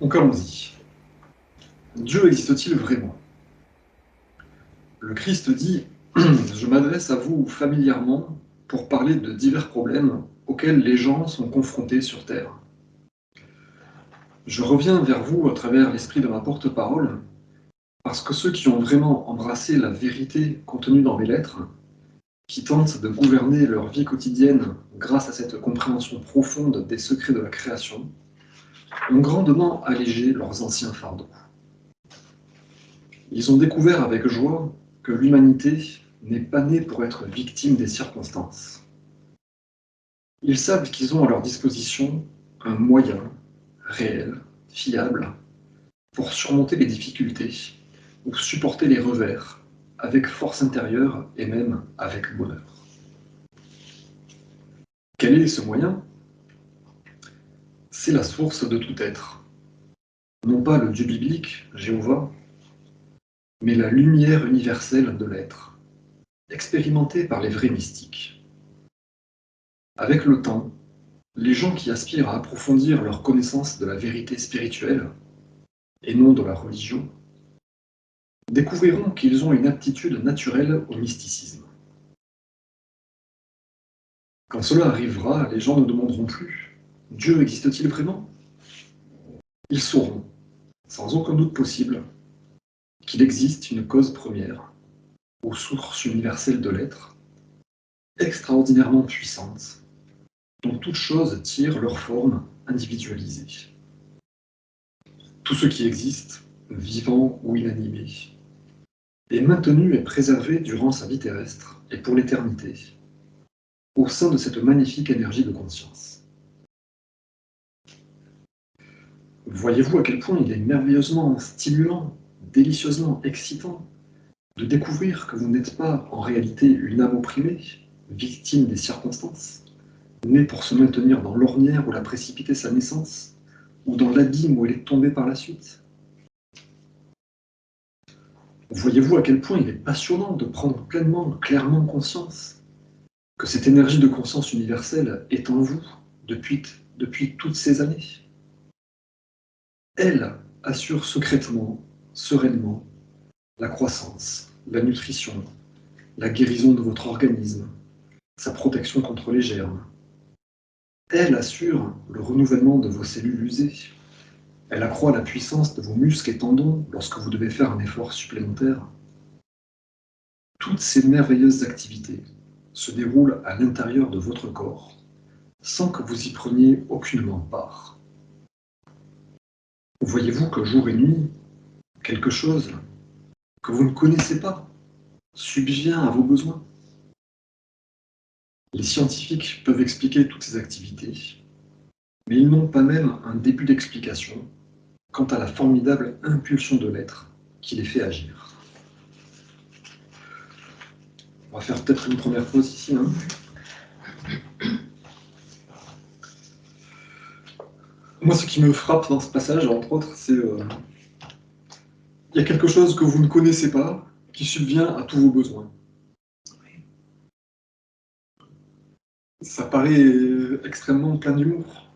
Donc allons-y. Dieu existe-t-il vraiment? Le Christ dit « Je m'adresse à vous familièrement pour parler de divers problèmes auxquels les gens sont confrontés sur terre. Je reviens vers vous à travers l'esprit de ma porte-parole, parce que ceux qui ont vraiment embrassé la vérité contenue dans mes lettres, qui tentent de gouverner leur vie quotidienne grâce à cette compréhension profonde des secrets de la création, ont grandement allégé leurs anciens fardeaux. Ils ont découvert avec joie que l'humanité n'est pas née pour être victime des circonstances. Ils savent qu'ils ont à leur disposition un moyen réel, fiable, pour surmonter les difficultés ou supporter les revers avec force intérieure et même avec bonheur. Quel est ce moyen? C'est la source de tout être. Non pas le Dieu biblique, Jéhovah, mais la lumière universelle de l'être, expérimentée par les vrais mystiques. Avec le temps, les gens qui aspirent à approfondir leur connaissance de la vérité spirituelle, et non de la religion, découvriront qu'ils ont une aptitude naturelle au mysticisme. Quand cela arrivera, les gens ne demanderont plus « Dieu existe-t-il vraiment ?» Ils sauront, sans aucun doute possible, qu'il existe une cause première, aux sources universelles de l'être, extraordinairement puissante, dont toutes choses tirent leur forme individualisée. Tout ce qui existe, vivant ou inanimé, est maintenu et préservé durant sa vie terrestre et pour l'éternité, au sein de cette magnifique énergie de conscience. Voyez-vous à quel point il est merveilleusement stimulant, délicieusement excitant de découvrir que vous n'êtes pas en réalité une âme opprimée, victime des circonstances, née pour se maintenir dans l'ornière où l'a précipité sa naissance, ou dans l'abîme où elle est tombée par la suite? Voyez-vous à quel point il est passionnant de prendre pleinement, clairement conscience que cette énergie de conscience universelle est en vous depuis toutes ces années? Elle assure secrètement, sereinement, la croissance, la nutrition, la guérison de votre organisme, sa protection contre les germes. Elle assure le renouvellement de vos cellules usées. Elle accroît la puissance de vos muscles et tendons lorsque vous devez faire un effort supplémentaire. Toutes ces merveilleuses activités se déroulent à l'intérieur de votre corps, sans que vous y preniez aucunement part. Voyez-vous que jour et nuit, quelque chose que vous ne connaissez pas subvient à vos besoins? Les scientifiques peuvent expliquer toutes ces activités, mais ils n'ont pas même un début d'explication quant à la formidable impulsion de l'être qui les fait agir. On va faire peut-être une première pause ici. Moi, ce qui me frappe dans ce passage, entre autres, c'est il y a quelque chose que vous ne connaissez pas qui subvient à tous vos besoins. Ça paraît extrêmement plein d'humour.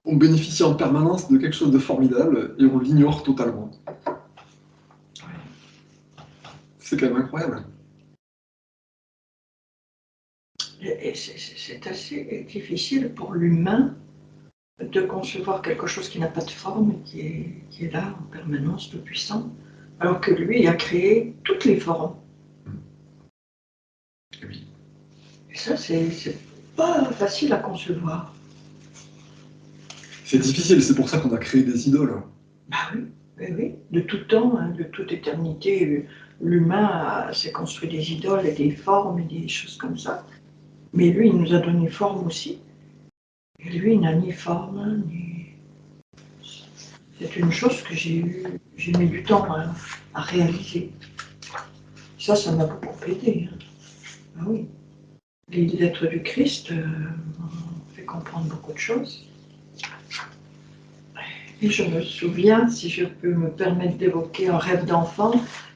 On bénéficie en permanence de quelque chose de formidable et on l'ignore totalement. C'est quand même incroyable. Et c'est assez difficile pour l'humain de concevoir quelque chose qui n'a pas de forme, qui est là en permanence, tout puissant, alors que lui a créé toutes les formes. Oui. Et ça, c'est pas facile à concevoir. C'est difficile, c'est pour ça qu'on a créé des idoles. Bah oui, oui, oui. De tout temps, hein, de toute éternité, l'humain s'est construit des idoles et des formes et des choses comme ça. Mais lui, il nous a donné forme aussi. Et lui, il n'a ni forme, ni... C'est une chose que j'ai mis du temps à réaliser. Ça m'a beaucoup aidé. Hein. Ah oui. Les lettres du Christ m'ont fait comprendre beaucoup de choses. Et je me souviens, si je peux me permettre d'évoquer un rêve d'enfant,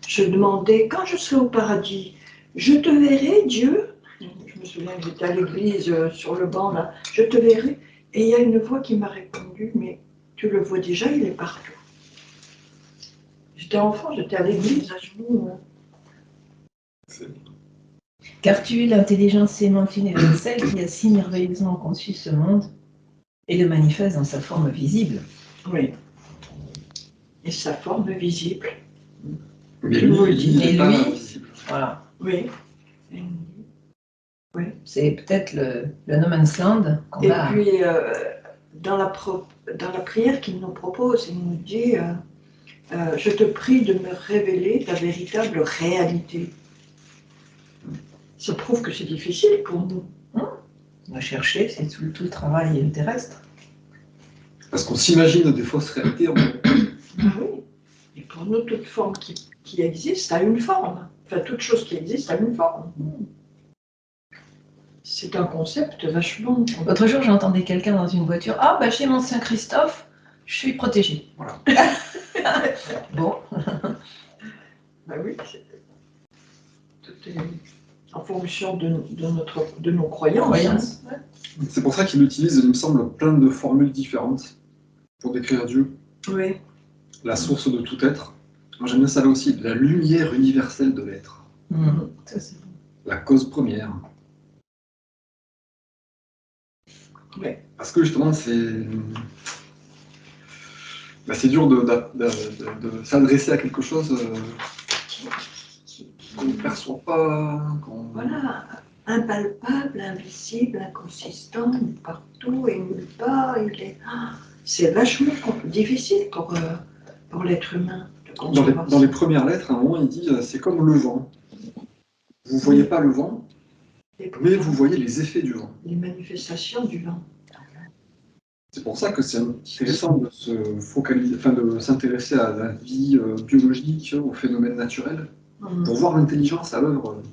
je demandais, quand je serai au paradis, je te verrai, Dieu? Je me souviens que j'étais à l'église sur le banc, là, je te verrai. Et il y a une voix qui m'a répondu, mais tu le vois déjà, il est partout. J'étais enfant, j'étais à l'église à genoux. Car tu es l'intelligence aimante universelle qui a si merveilleusement conçu ce monde et le manifeste dans sa forme visible. Oui. Et sa forme visible. Mais Tu me le lui, dis. il n'est Et pas lui, visible. voilà. Oui. Oui. C'est peut-être le no man's land qu'on Et a. puis, dans la prière qu'il nous propose, il nous dit je te prie de me révéler ta véritable réalité. Ça prouve que c'est difficile pour nous. On va chercher, c'est tout le travail terrestre. Parce qu'on s'imagine des fausses réalités. Ah oui. Et pour nous, toute forme qui existe a une forme. Enfin, toute chose qui existe a une forme. C'est un concept vachement... L'autre jour, j'entendais quelqu'un dans une voiture. Ah, bah chez Mont-Saint-Christophe, je suis protégée. Voilà. Bon. Bah oui, tout est en fonction de nos croyances. Croyance. C'est pour ça qu'il utilise, il me semble, plein de formules différentes pour décrire Dieu, Oui. la source de tout être. Moi, j'aime bien ça là aussi, la lumière universelle de l'être, Ça, c'est bon. la cause première. Oui. Parce que justement, c'est dur de s'adresser à quelque chose qu'on ne perçoit pas. Voilà, impalpable, invisible, inconsistant, partout et nulle part. C'est vachement difficile pour l'être humain de concevoir Dans les ça. premières lettres, à un moment, il dit c'est comme le vent. Vous ne voyez pas le vent, Et pourtant, mais vous voyez les effets du vent. les manifestations du vent. C'est pour ça que c'est intéressant de se focaliser, enfin de s'intéresser à la vie biologique, aux phénomènes naturels, pour voir l'intelligence à l'œuvre.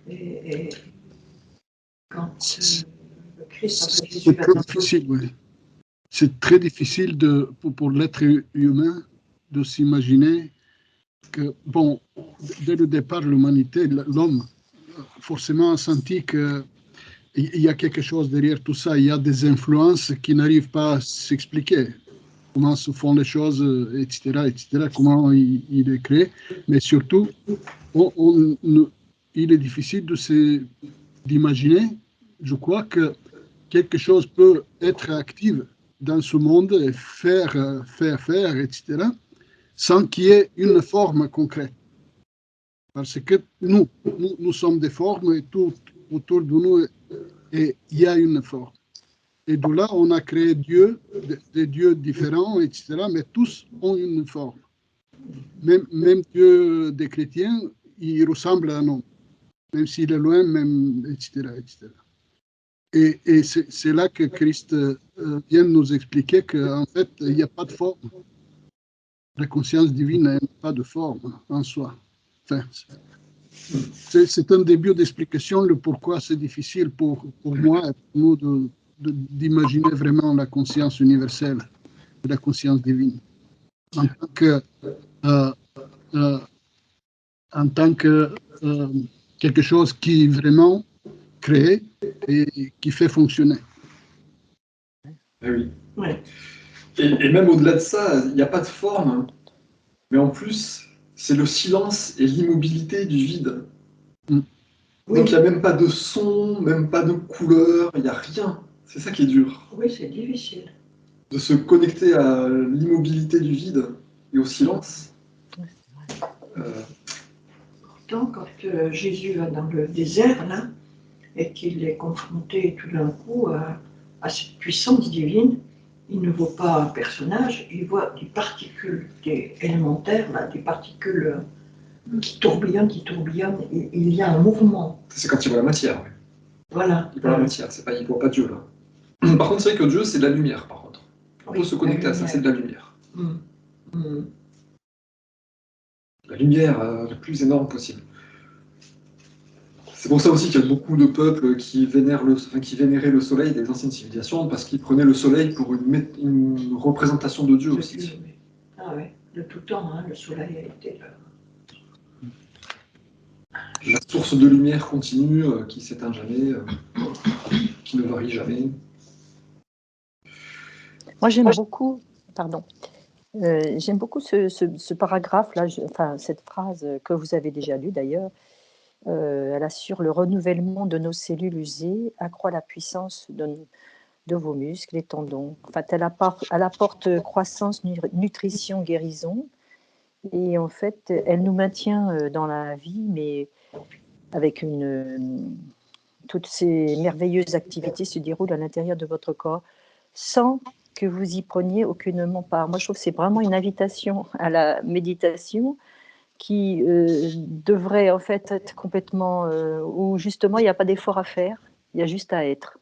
Et quand le Christ appelle Jésus C'est va très dans difficile, oui. C'est très difficile pour l'être humain de s'imaginer que, bon, dès le départ, l'humanité, l'homme, forcément a senti qu'il y a quelque chose derrière tout ça. Il y a des influences qui n'arrivent pas à s'expliquer. Comment se font les choses, etc., etc., comment il est créé. Mais surtout, il est difficile d'imaginer, je crois, que quelque chose peut être actif dans ce monde et faire, etc., sans qu'il y ait une forme concrète. Parce que nous sommes des formes et tout autour de nous, et il y a une forme. Et de là, on a créé Dieu, des dieux différents, etc., mais tous ont une forme. Même Dieu des chrétiens, il ressemble à un homme, même s'il est loin, même, etc., etc. Et c'est là que Christ vient nous expliquer qu'en fait, il n'y a pas de forme. La conscience divine n'a pas de forme en soi. Enfin, c'est un début d'explication, le pourquoi c'est difficile pour moi et pour nous d'imaginer vraiment la conscience universelle, la conscience divine. En tant que quelque chose qui vraiment crée et qui fait fonctionner. Eh oui. Ouais. Et même au-delà de ça, il n'y a pas de forme, mais en plus, c'est le silence et l'immobilité du vide. Oui. Donc il n'y a même pas de son, même pas de couleur, il n'y a rien. C'est ça qui est dur. Oui, c'est difficile. De se connecter à l'immobilité du vide et au silence. Pourtant, quand Jésus va dans le désert, là, et qu'il est confronté tout d'un coup à cette puissance divine, il ne voit pas un personnage, il voit des particules élémentaires, là, des particules qui tourbillonnent, et il y a un mouvement. C'est quand il voit la matière. Ouais. Voilà. Il voit la matière, il ne voit pas Dieu là. Par contre, c'est vrai que Dieu, c'est de la lumière, par contre. On peut se connecter à ça, c'est de la lumière. La lumière la plus énorme possible. C'est pour ça aussi qu'il y a beaucoup de peuples qui vénéraient le soleil des anciennes civilisations, parce qu'ils prenaient le soleil pour une représentation de Dieu aussi. Dieu, oui. Ah ouais, de tout temps, hein, le soleil a été là. La source de lumière continue, qui s'éteint jamais, qui ne varie jamais. Moi, j'aime beaucoup, pardon, j'aime beaucoup ce paragraphe-là, enfin, cette phrase que vous avez déjà lue d'ailleurs. Elle assure le renouvellement de nos cellules usées, accroît la puissance de vos muscles et tendons. En fait, elle apporte croissance, nutrition, guérison. Et en fait, elle nous maintient dans la vie, mais avec toutes ces merveilleuses activités se déroulent à l'intérieur de votre corps sans que vous y preniez aucunement part. Moi, je trouve que c'est vraiment une invitation à la méditation qui devrait en fait être complètement où justement il n'y a pas d'effort à faire, il y a juste à être.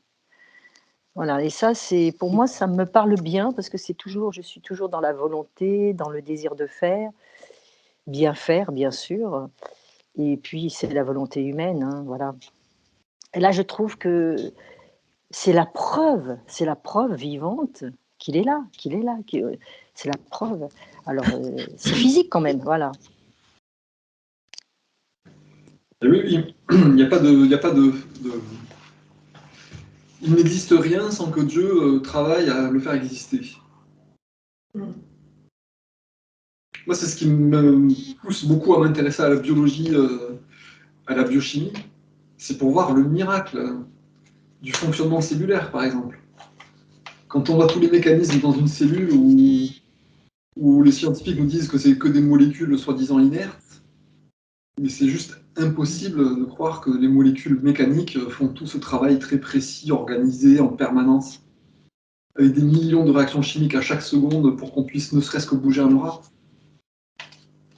Voilà, et ça, c'est pour moi, ça me parle bien parce que je suis toujours dans la volonté, dans le désir de faire, bien faire, bien sûr. Et puis c'est la volonté humaine, hein, voilà. Et là, je trouve que c'est la preuve vivante qu'il est là, c'est la preuve. Alors, c'est physique quand même, voilà. Et oui, il n'y a pas de... Il n'existe rien sans que Dieu travaille à le faire exister. Moi, c'est ce qui me pousse beaucoup à m'intéresser à la biologie, à la biochimie. C'est pour voir le miracle du fonctionnement cellulaire, par exemple. Quand on voit tous les mécanismes dans une cellule où les scientifiques nous disent que c'est que des molécules soi-disant inertes, mais c'est juste impossible de croire que les molécules mécaniques font tout ce travail très précis, organisé, en permanence, avec des millions de réactions chimiques à chaque seconde pour qu'on puisse ne serait-ce que bouger un bras.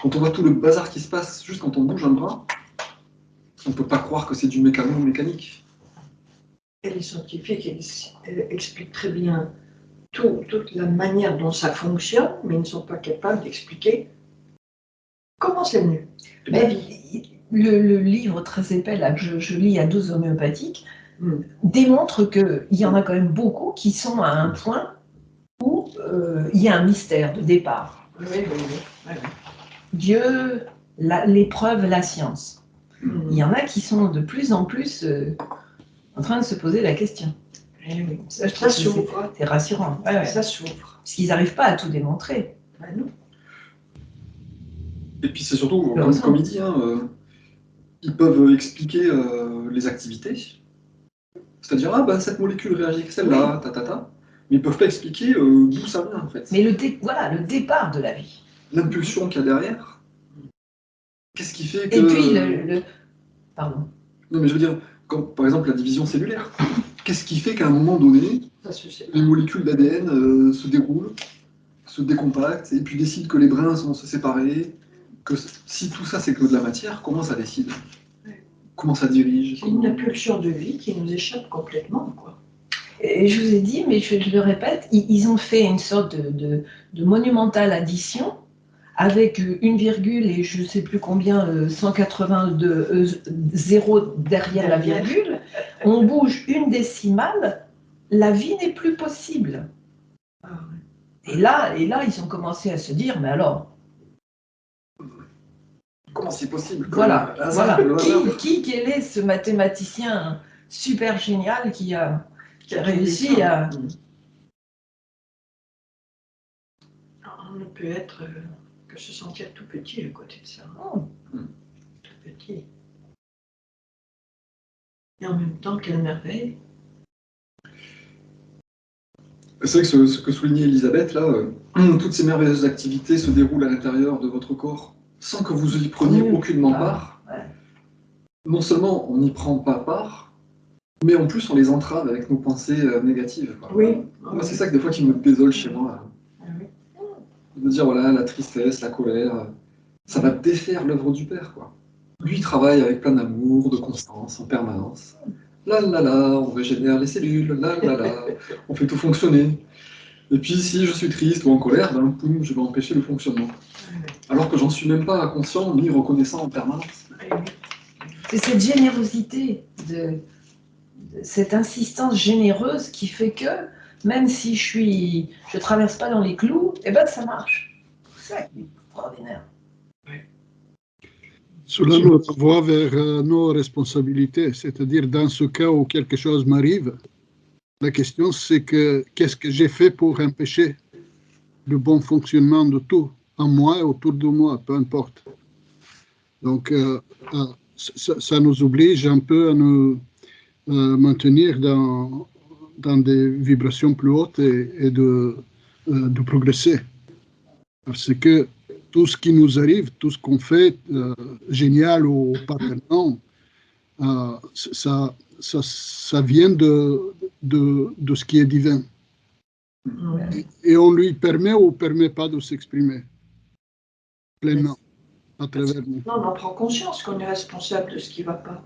Quand on voit tout le bazar qui se passe juste quand on bouge un bras, on ne peut pas croire que c'est du mécanique. Et les scientifiques expliquent très bien toute la manière dont ça fonctionne, mais ils ne sont pas capables d'expliquer comment c'est venu. Mais le livre très épais là, que je lis à dose homéopathique démontre qu'il y en a quand même beaucoup qui sont à un point où il y a un mystère de départ. Oui. Dieu, l'épreuve, la science. Il y en a qui sont de plus en plus en train de se poser la question. Oui. Ça s'ouvre. C'est rassurant. Ouais. Ça s'ouvre. Parce qu'ils n'arrivent pas à tout démontrer. Non. Et puis c'est surtout, comme il dit, ils peuvent expliquer les activités. C'est-à-dire, cette molécule réagit avec celle-là, mais ils ne peuvent pas expliquer d'où ça vient, en fait. Mais le départ de la vie. L'impulsion qu'il y a derrière, qu'est-ce qui fait que... Et puis, Pardon. Non, mais je veux dire, comme par exemple la division cellulaire, qu'est-ce qui fait qu'à un moment donné, les molécules d'ADN se déroulent, se décompactent, et puis décident que les brins vont se séparer, que si tout ça c'est que de la matière, comment ça décide? Comment ça dirige? C'est une impulsion de vie qui nous échappe complètement, quoi. Et je vous ai dit, mais je le répète, ils ont fait une sorte de monumentale addition avec une virgule et je ne sais plus combien, 182 zéros derrière la virgule. On bouge une décimale, la vie n'est plus possible. Et là, ils ont commencé à se dire, mais alors... Comment c'est possible? Voilà. Quel est ce mathématicien super génial qui a réussi à... On ne peut être que se sentir tout petit à côté de ça. Tout petit. Et en même temps, quelle merveille. C'est vrai que ce que soulignait Elisabeth, là, toutes ces merveilleuses activités se déroulent à l'intérieur de votre corps sans que vous y preniez aucunement part. Ouais. Non seulement on n'y prend pas part, mais en plus on les entrave avec nos pensées négatives. Quoi. Oui. Moi, c'est ça que des fois qui me désole chez moi. De dire, voilà, la tristesse, la colère, ça va défaire l'œuvre du Père, quoi. Lui, il travaille avec plein d'amour, de constance, en permanence. Là, on régénère les cellules, là, on fait tout fonctionner. Et puis, si je suis triste ou en colère, poum, je vais empêcher le fonctionnement. Alors que j'en suis même pas conscient ni reconnaissant en permanence. C'est cette générosité, cette insistance généreuse qui fait que, même si je traverse pas dans les clous, ça marche. C'est extraordinaire. Cela nous renvoie vers nos responsabilités, c'est-à-dire dans ce cas où quelque chose m'arrive, La question, c'est que qu'est-ce que j'ai fait pour empêcher le bon fonctionnement de tout, en moi et autour de moi, peu importe. Donc, ça nous oblige un peu à nous maintenir dans des vibrations plus hautes et de progresser. Parce que tout ce qui nous arrive, tout ce qu'on fait, génial ou pas tellement, ça vient de ce qui est divin. Et on lui permet ou permet pas de s'exprimer pleinement à travers nous. Non, on en prend conscience qu'on est responsable de ce qui ne va pas.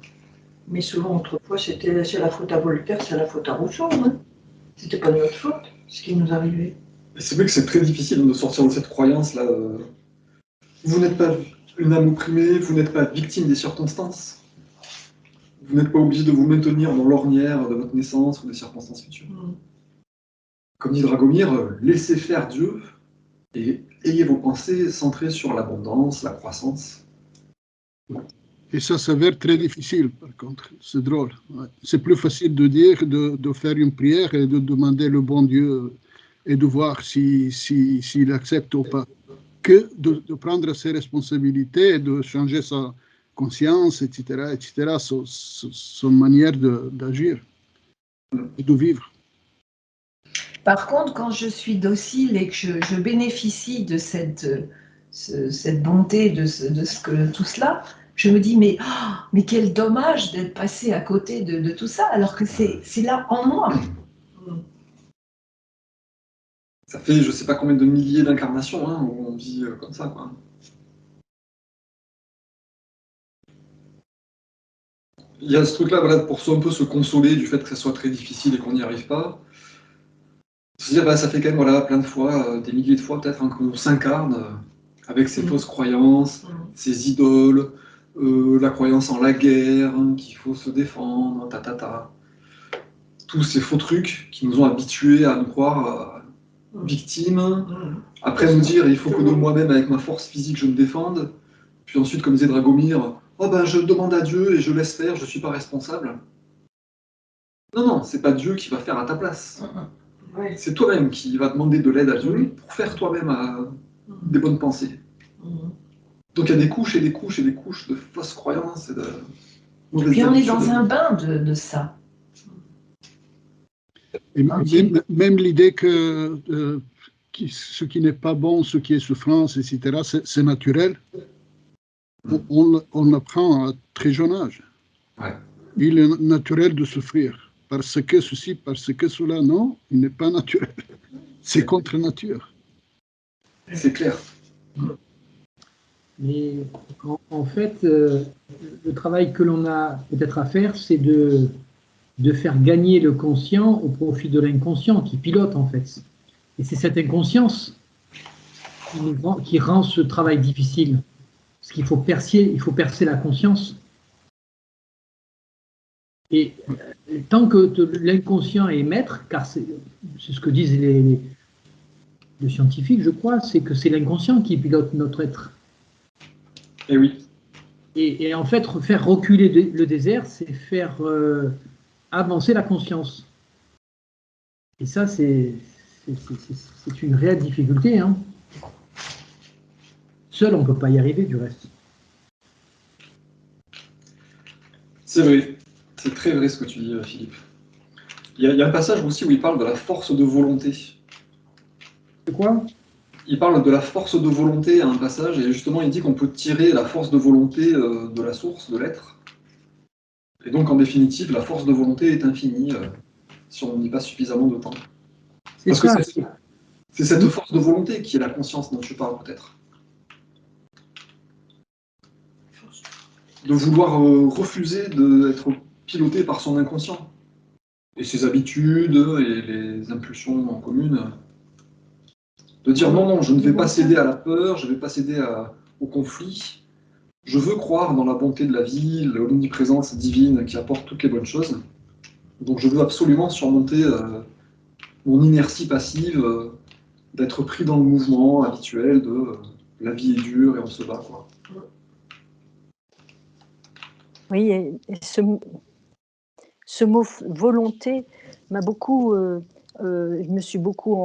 Mais souvent, autrefois, c'était c'est la faute à Voltaire, c'est la faute à Rousseau. Hein. C'était pas de notre faute, ce qui nous arrivait. Et c'est vrai que c'est très difficile de sortir de cette croyance-là. Vous n'êtes pas une âme opprimée, vous n'êtes pas victime des circonstances. Vous n'êtes pas obligé de vous maintenir dans l'ornière de votre naissance ou des circonstances futures. Comme dit Dragomir, laissez faire Dieu et ayez vos pensées centrées sur l'abondance, la croissance. Et ça s'avère très difficile, par contre. C'est drôle. Ouais. C'est plus facile de dire, de faire une prière et de demander le bon Dieu et de voir s'il accepte ou pas, que de prendre ses responsabilités et de changer sa conscience, etc., son manière d'agir et de vivre. Par contre, quand je suis docile et que je bénéficie de cette bonté, de tout cela, je me dis, mais quel dommage d'être passé à côté de tout ça, alors que c'est là en moi. Ça fait je ne sais pas combien de milliers d'incarnations hein, où on vit comme ça, quoi. Il y a ce truc-là, voilà, pour un peu se consoler du fait que ça soit très difficile et qu'on n'y arrive pas. Se dire, bah, ça fait quand même voilà, plein de fois, des milliers de fois peut-être, hein, qu'on s'incarne avec ses fausses croyances, ses idoles, la croyance en la guerre, hein, qu'il faut se défendre, tous ces faux trucs qui nous ont habitués à nous croire victimes. Après nous dire, il faut que de moi-même, avec ma force physique, je me défende. Puis ensuite, comme disait Dragomir, oh ben je demande à Dieu et je laisse faire, je ne suis pas responsable. Non, c'est pas Dieu qui va faire à ta place. Ouais. C'est toi-même qui vas demander de l'aide à Dieu pour faire toi-même des bonnes pensées. Donc il y a des couches et des couches et des couches de fausses croyances et de mauvaises Puis on est habitudes. dans un bain de ça. Et même l'idée que ce qui n'est pas bon, ce qui est souffrance, etc., c'est naturel, on l'apprend à très jeune âge. Ouais. Il est naturel de souffrir. Parce que ceci, parce que cela, non, il n'est pas naturel. C'est contre nature. C'est clair. Mais en fait, le travail que l'on a peut-être à faire, c'est de faire gagner le conscient au profit de l'inconscient qui pilote en fait. Et c'est cette inconscience qui rend ce travail difficile. Parce qu'il faut percer la conscience. Et tant que l'inconscient est maître, car c'est ce que disent les scientifiques, je crois, c'est que c'est l'inconscient qui pilote notre être. Et oui. Et en fait, faire reculer le désert, c'est faire avancer la conscience. Et ça, c'est une réelle difficulté. Hein. Seul, on ne peut pas y arriver, du reste. C'est vrai. C'est très vrai ce que tu dis, Philippe. Il y a un passage aussi où il parle de la force de volonté. C'est quoi ? Il parle de la force de volonté à un passage, et justement il dit qu'on peut tirer la force de volonté de la source, de l'être. Et donc en définitive, la force de volonté est infinie si on n'y passe suffisamment de temps. Parce que c'est cette force de volonté qui est la conscience dont tu parles peut-être. De vouloir refuser d'être piloté par son inconscient. Et ses habitudes et les impulsions en commune. De dire non, je ne vais pas céder à la peur, je ne vais pas céder au conflit. Je veux croire dans la bonté de la vie, l'omniprésence divine qui apporte toutes les bonnes choses. Donc je veux absolument surmonter mon inertie passive, d'être pris dans le mouvement habituel de la vie est dure et on se bat, quoi. Oui, ce mot volonté m'a beaucoup, je me suis beaucoup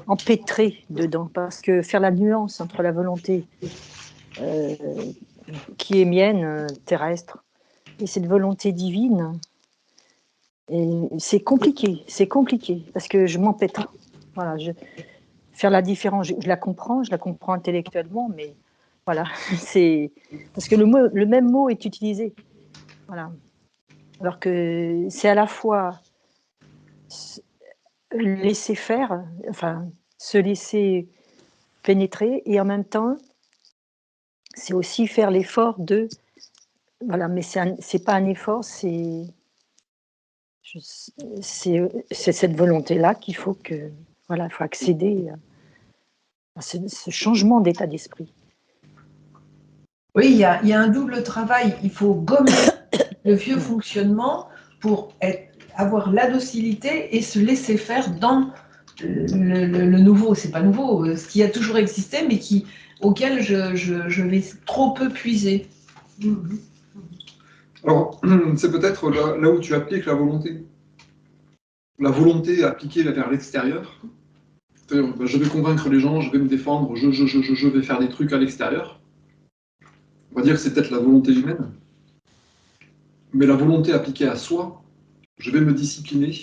empêtrée dedans, parce que faire la nuance entre la volonté qui est mienne, terrestre, et cette volonté divine, et c'est compliqué, parce que je m'empêtre. Voilà, faire la différence, je la comprends intellectuellement, mais voilà, c'est parce que le même mot est utilisé. Voilà. Alors que c'est à la fois laisser faire, enfin, se laisser pénétrer, et en même temps, c'est aussi faire l'effort de, voilà, mais c'est pas un effort, c'est cette volonté-là qu'il faut voilà, il faut accéder à ce changement d'état d'esprit. Oui, il y a un double travail. Il faut gommer le vieux fonctionnement pour avoir la docilité et se laisser faire dans le nouveau. C'est pas nouveau, ce qui a toujours existé, mais auquel je vais trop peu puiser. Alors, c'est peut-être là où tu appliques la volonté. La volonté appliquée vers l'extérieur. C'est-à-dire, je vais convaincre les gens, je vais me défendre, je vais faire des trucs à l'extérieur. On va dire que c'est peut-être la volonté humaine. Mais la volonté appliquée à soi, je vais me discipliner,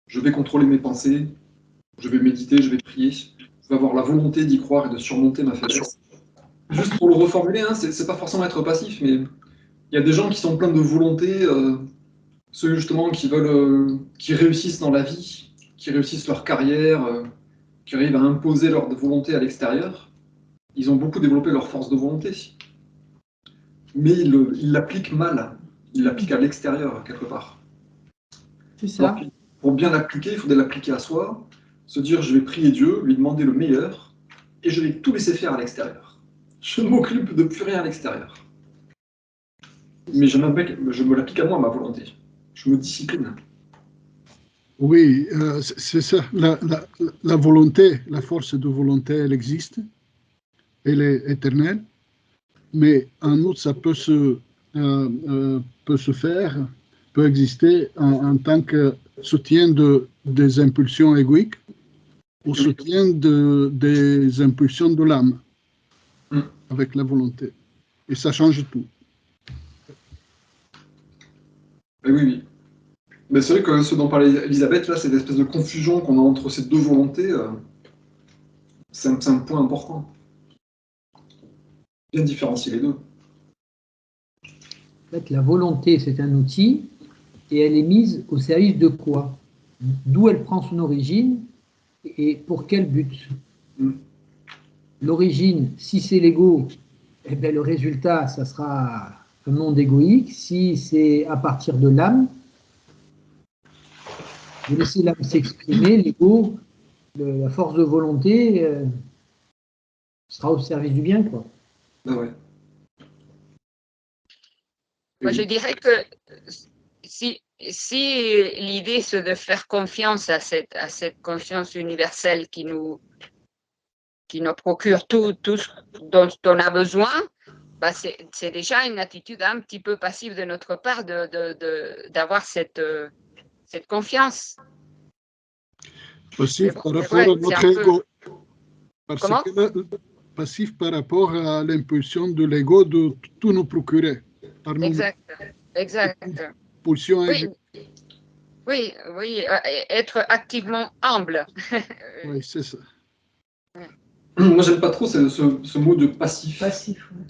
je vais contrôler mes pensées, je vais méditer, je vais prier, je vais avoir la volonté d'y croire et de surmonter ma faiblesse. Juste pour le reformuler, hein, c'est pas forcément être passif, mais il y a des gens qui sont pleins de volonté, ceux justement qui veulent, qui réussissent dans la vie, qui réussissent leur carrière, qui arrivent à imposer leur volonté à l'extérieur. Ils ont beaucoup développé leur force de volonté, mais ils l'appliquent mal. Ils l'appliquent à l'extérieur, quelque part. C'est ça. Donc, pour bien l'appliquer, il faudrait l'appliquer à soi, se dire je vais prier Dieu, lui demander le meilleur, et je vais tout laisser faire à l'extérieur. Je ne m'occupe de plus rien à l'extérieur. Mais je me l'applique à moi, ma volonté. Je me discipline. Oui, c'est ça. La volonté, la force de volonté, elle existe. Elle est éternelle. Mais en outre, ça peut se faire, peut exister en tant que soutien des impulsions égoïques ou soutien des impulsions de l'âme avec la volonté. Et ça change tout. Mais oui, oui. Mais c'est vrai que ce dont parlait Elisabeth, là, cette espèce de confusion qu'on a entre ces deux volontés, c'est un point important. Bien différencier les deux. En fait, la volonté, c'est un outil, et elle est mise au service de quoi? D'où elle prend son origine et pour quel but? L'origine, si c'est l'ego, eh bien, le résultat, ça sera un monde égoïque. Si c'est à partir de l'âme, vous laissez l'âme s'exprimer, l'ego, la force de volonté sera au service du bien, quoi. Ben ouais. Moi, je dirais que si l'idée c'est de faire confiance à cette conscience universelle qui nous procure tout ce dont on a besoin, bah c'est déjà une attitude un petit peu passive de notre part d'avoir cette confiance. Passif par rapport à notre ego. Parce que passif par rapport à l'impulsion de l'ego de tout nous procurer. Par nous. Exact. Pulsion oui, être activement humble. Oui, c'est ça. Moi, j'aime pas trop ce mot de passif. Passif, oui.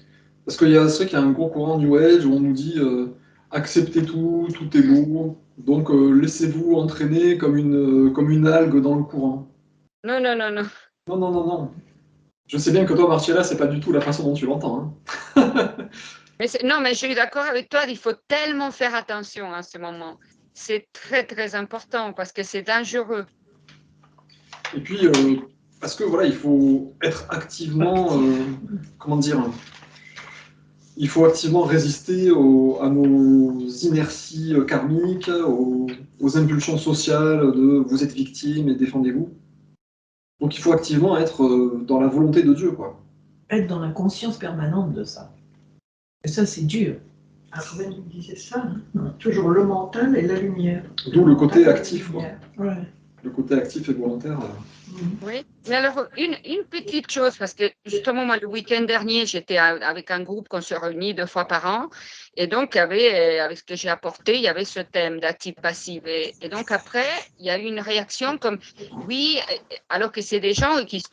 Parce c'est vrai qu'il y a un gros courant New Age où on nous dit acceptez tout est beau, donc laissez-vous entraîner comme une algue dans le courant. Non. Non. Je sais bien que toi, Martiella, c'est pas du tout la façon dont tu l'entends. Hein. mais je suis d'accord avec toi, il faut tellement faire attention à ce moment. C'est très, très important parce que c'est dangereux. Et puis, parce que voilà, il faut être activement, comment dire, il faut activement résister à nos inerties karmiques, aux impulsions sociales de vous êtes victime et défendez-vous. Donc il faut activement être dans la volonté de Dieu, quoi. Être dans la conscience permanente de ça. Et ça, c'est dur. Arwen nous disait ça, hein. Toujours le mental et la lumière. D'où le côté mental et la actif, quoi. lumière. Ouais. Le côté actif et volontaire. Oui, mais alors une petite chose, parce que justement, moi, le week-end dernier, j'étais avec un groupe qu'on se réunit 2 fois par an, et donc, avec ce que j'ai apporté, il y avait ce thème d'actif passif. Et donc, après, il y a eu une réaction comme, oui, alors que c'est des gens qui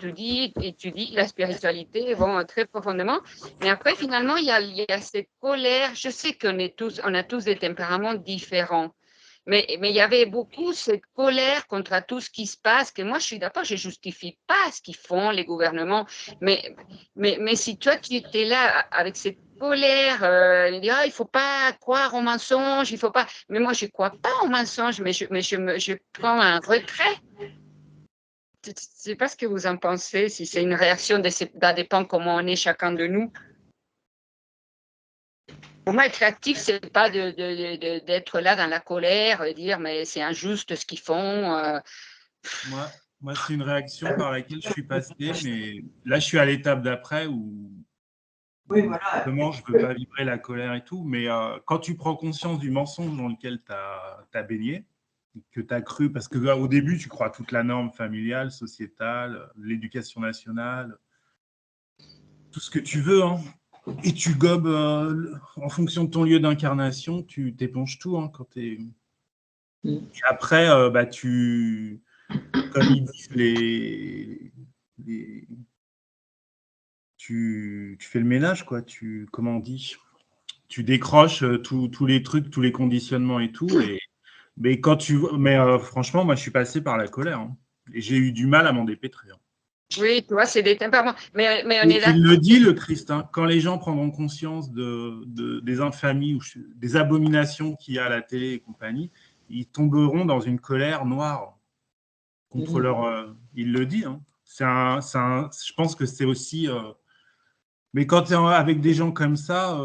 étudient la spiritualité, vont très profondément, mais après, finalement, il y a cette colère. Je sais on a tous des tempéraments différents. Mais il y avait beaucoup cette colère contre tout ce qui se passe, que moi, je suis d'accord, je ne justifie pas ce qu'ils font, les gouvernements. Mais si toi, tu étais là avec cette colère, il ne faut pas croire aux mensonges, il faut pas. Mais moi, je ne crois pas aux mensonges, mais je prends un retrait. Je ne sais pas ce que vous en pensez, si c'est une réaction, ça dépend comment on est chacun de nous. Pour moi, être actif, ce n'est pas d'être là dans la colère, dire mais c'est injuste ce qu'ils font. Moi c'est une réaction par laquelle je suis passé, mais là, je suis à l'étape d'après où Oui, voilà. justement, je ne veux pas vibrer la colère et tout, mais quand tu prends conscience du mensonge dans lequel tu as baigné, que tu as cru, parce qu'au début, tu crois toute la norme familiale, sociétale, l'éducation nationale, tout ce que tu veux, hein. Et tu gobes en fonction de ton lieu d'incarnation, tu t'éponges tout quand tu es. Et après, comme ils disent, tu fais le ménage, quoi. Comment on dit? Tu décroches tous les trucs, tous les conditionnements et tout. Mais franchement, moi, je suis passé par la colère, hein. Et j'ai eu du mal à m'en dépêtrer, hein. Oui, tu vois, c'est des tempéraments. Mais on est là. Il le dit, le Christ, hein, quand les gens prendront conscience des infamies ou des abominations qu'il y a à la télé et compagnie, ils tomberont dans une colère noire contre leur. Il le dit, hein. Je pense que c'est aussi. Mais quand tu es avec des gens comme ça,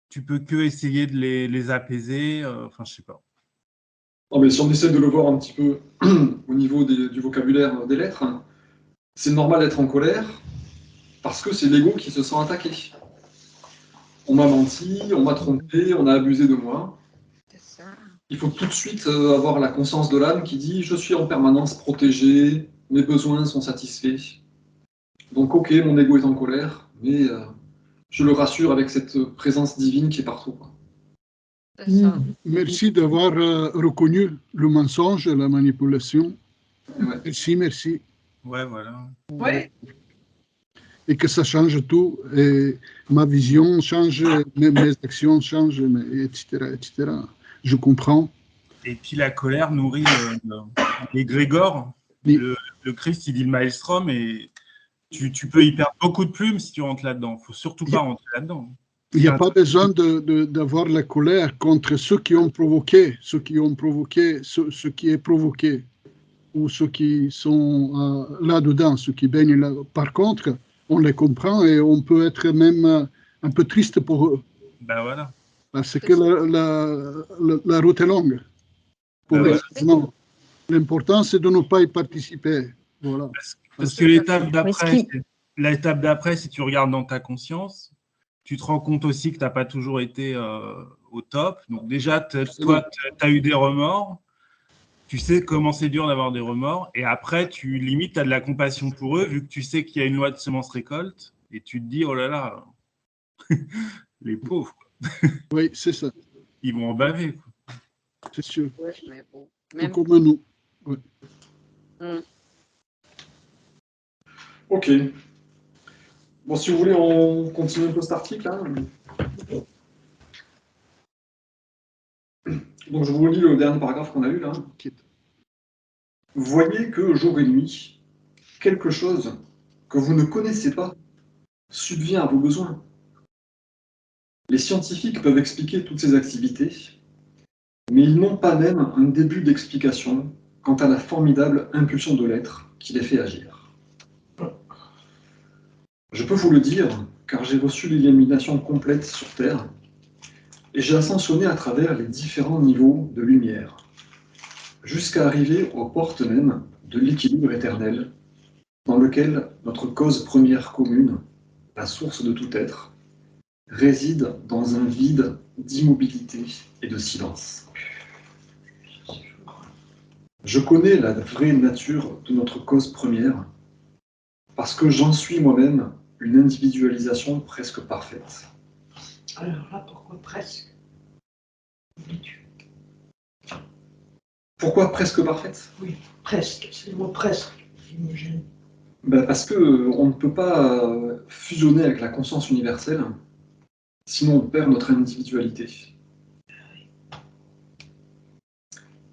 tu peux que essayer de les apaiser. Enfin, je sais pas. Non, mais si on essaie de le voir un petit peu au niveau du vocabulaire des lettres, hein, c'est normal d'être en colère parce que c'est l'ego qui se sent attaqué. On m'a menti, on m'a trompé, on a abusé de moi. C'est ça. Il faut tout de suite avoir la conscience de l'âme qui dit « je suis en permanence protégé, mes besoins sont satisfaits ». Donc ok, mon ego est en colère, mais je le rassure avec cette présence divine qui est partout, quoi. C'est ça. Merci d'avoir reconnu le mensonge, la manipulation. Ouais. Merci. Ouais, voilà. Oui. Et que ça change tout. Et ma vision change, mes actions changent, etc., etc. Je comprends. Et puis la colère nourrit l'égrégore. Oui. Le Christ, il dit le maelstrom, et tu peux y perdre beaucoup de plumes si tu rentres là-dedans. Il ne faut surtout pas rentrer là-dedans. Il n'y a pas besoin d'avoir la colère contre ceux qui ont provoqué, ce qui est provoqué, ou ceux qui sont là-dedans, ceux qui baignent là. Par contre, on les comprend et on peut être même un peu triste pour eux. Ben voilà. Parce que la route est longue. L'important, c'est de ne pas y participer. Voilà. Parce que l'étape d'après, si tu regardes dans ta conscience, tu te rends compte aussi que tu n'as pas toujours été au top. Donc déjà, toi, tu as eu des remords. Tu sais comment c'est dur d'avoir des remords. Et après, tu as de la compassion pour eux, vu que tu sais qu'il y a une loi de semence-récolte. Et tu te dis, oh là là, les pauvres. Oui, c'est ça. Ils vont en baver, quoi. C'est sûr. Ouais, mais bon, Tout comme nous. Ouais. Ok. Bon, si vous voulez, on continue un peu cet article, hein. Donc, je vous lis le dernier paragraphe qu'on a lu, là. Voyez que jour et nuit, quelque chose que vous ne connaissez pas subvient à vos besoins. Les scientifiques peuvent expliquer toutes ces activités, mais ils n'ont pas même un début d'explication quant à la formidable impulsion de l'être qui les fait agir. Je peux vous le dire, car j'ai reçu l'illumination complète sur Terre, et j'ai ascensionné à travers les différents niveaux de lumière, jusqu'à arriver aux portes même de l'équilibre éternel, dans lequel notre cause première commune, la source de tout être, réside dans un vide d'immobilité et de silence. Je connais la vraie nature de notre cause première parce que j'en suis moi-même une individualisation presque parfaite. Alors là, pourquoi presque? Dis-tu. Pourquoi presque parfaite? Oui, presque, c'est le mot presque qui me gêne. Ben parce qu'on ne peut pas fusionner avec la conscience universelle, sinon on perd notre individualité.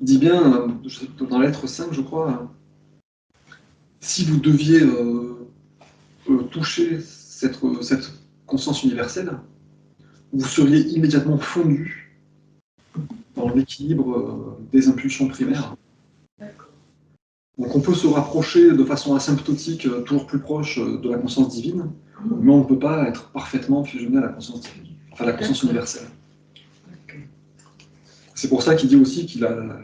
Il dit bien, dans la lettre 5, je crois, si vous deviez toucher cette conscience universelle, vous seriez immédiatement fondu dans l'équilibre des impulsions primaires. Donc on peut se rapprocher de façon asymptotique, toujours plus proche de la conscience divine, mais on ne peut pas être parfaitement fusionné à la conscience divine, enfin la conscience universelle. C'est pour ça qu'il dit aussi qu'il a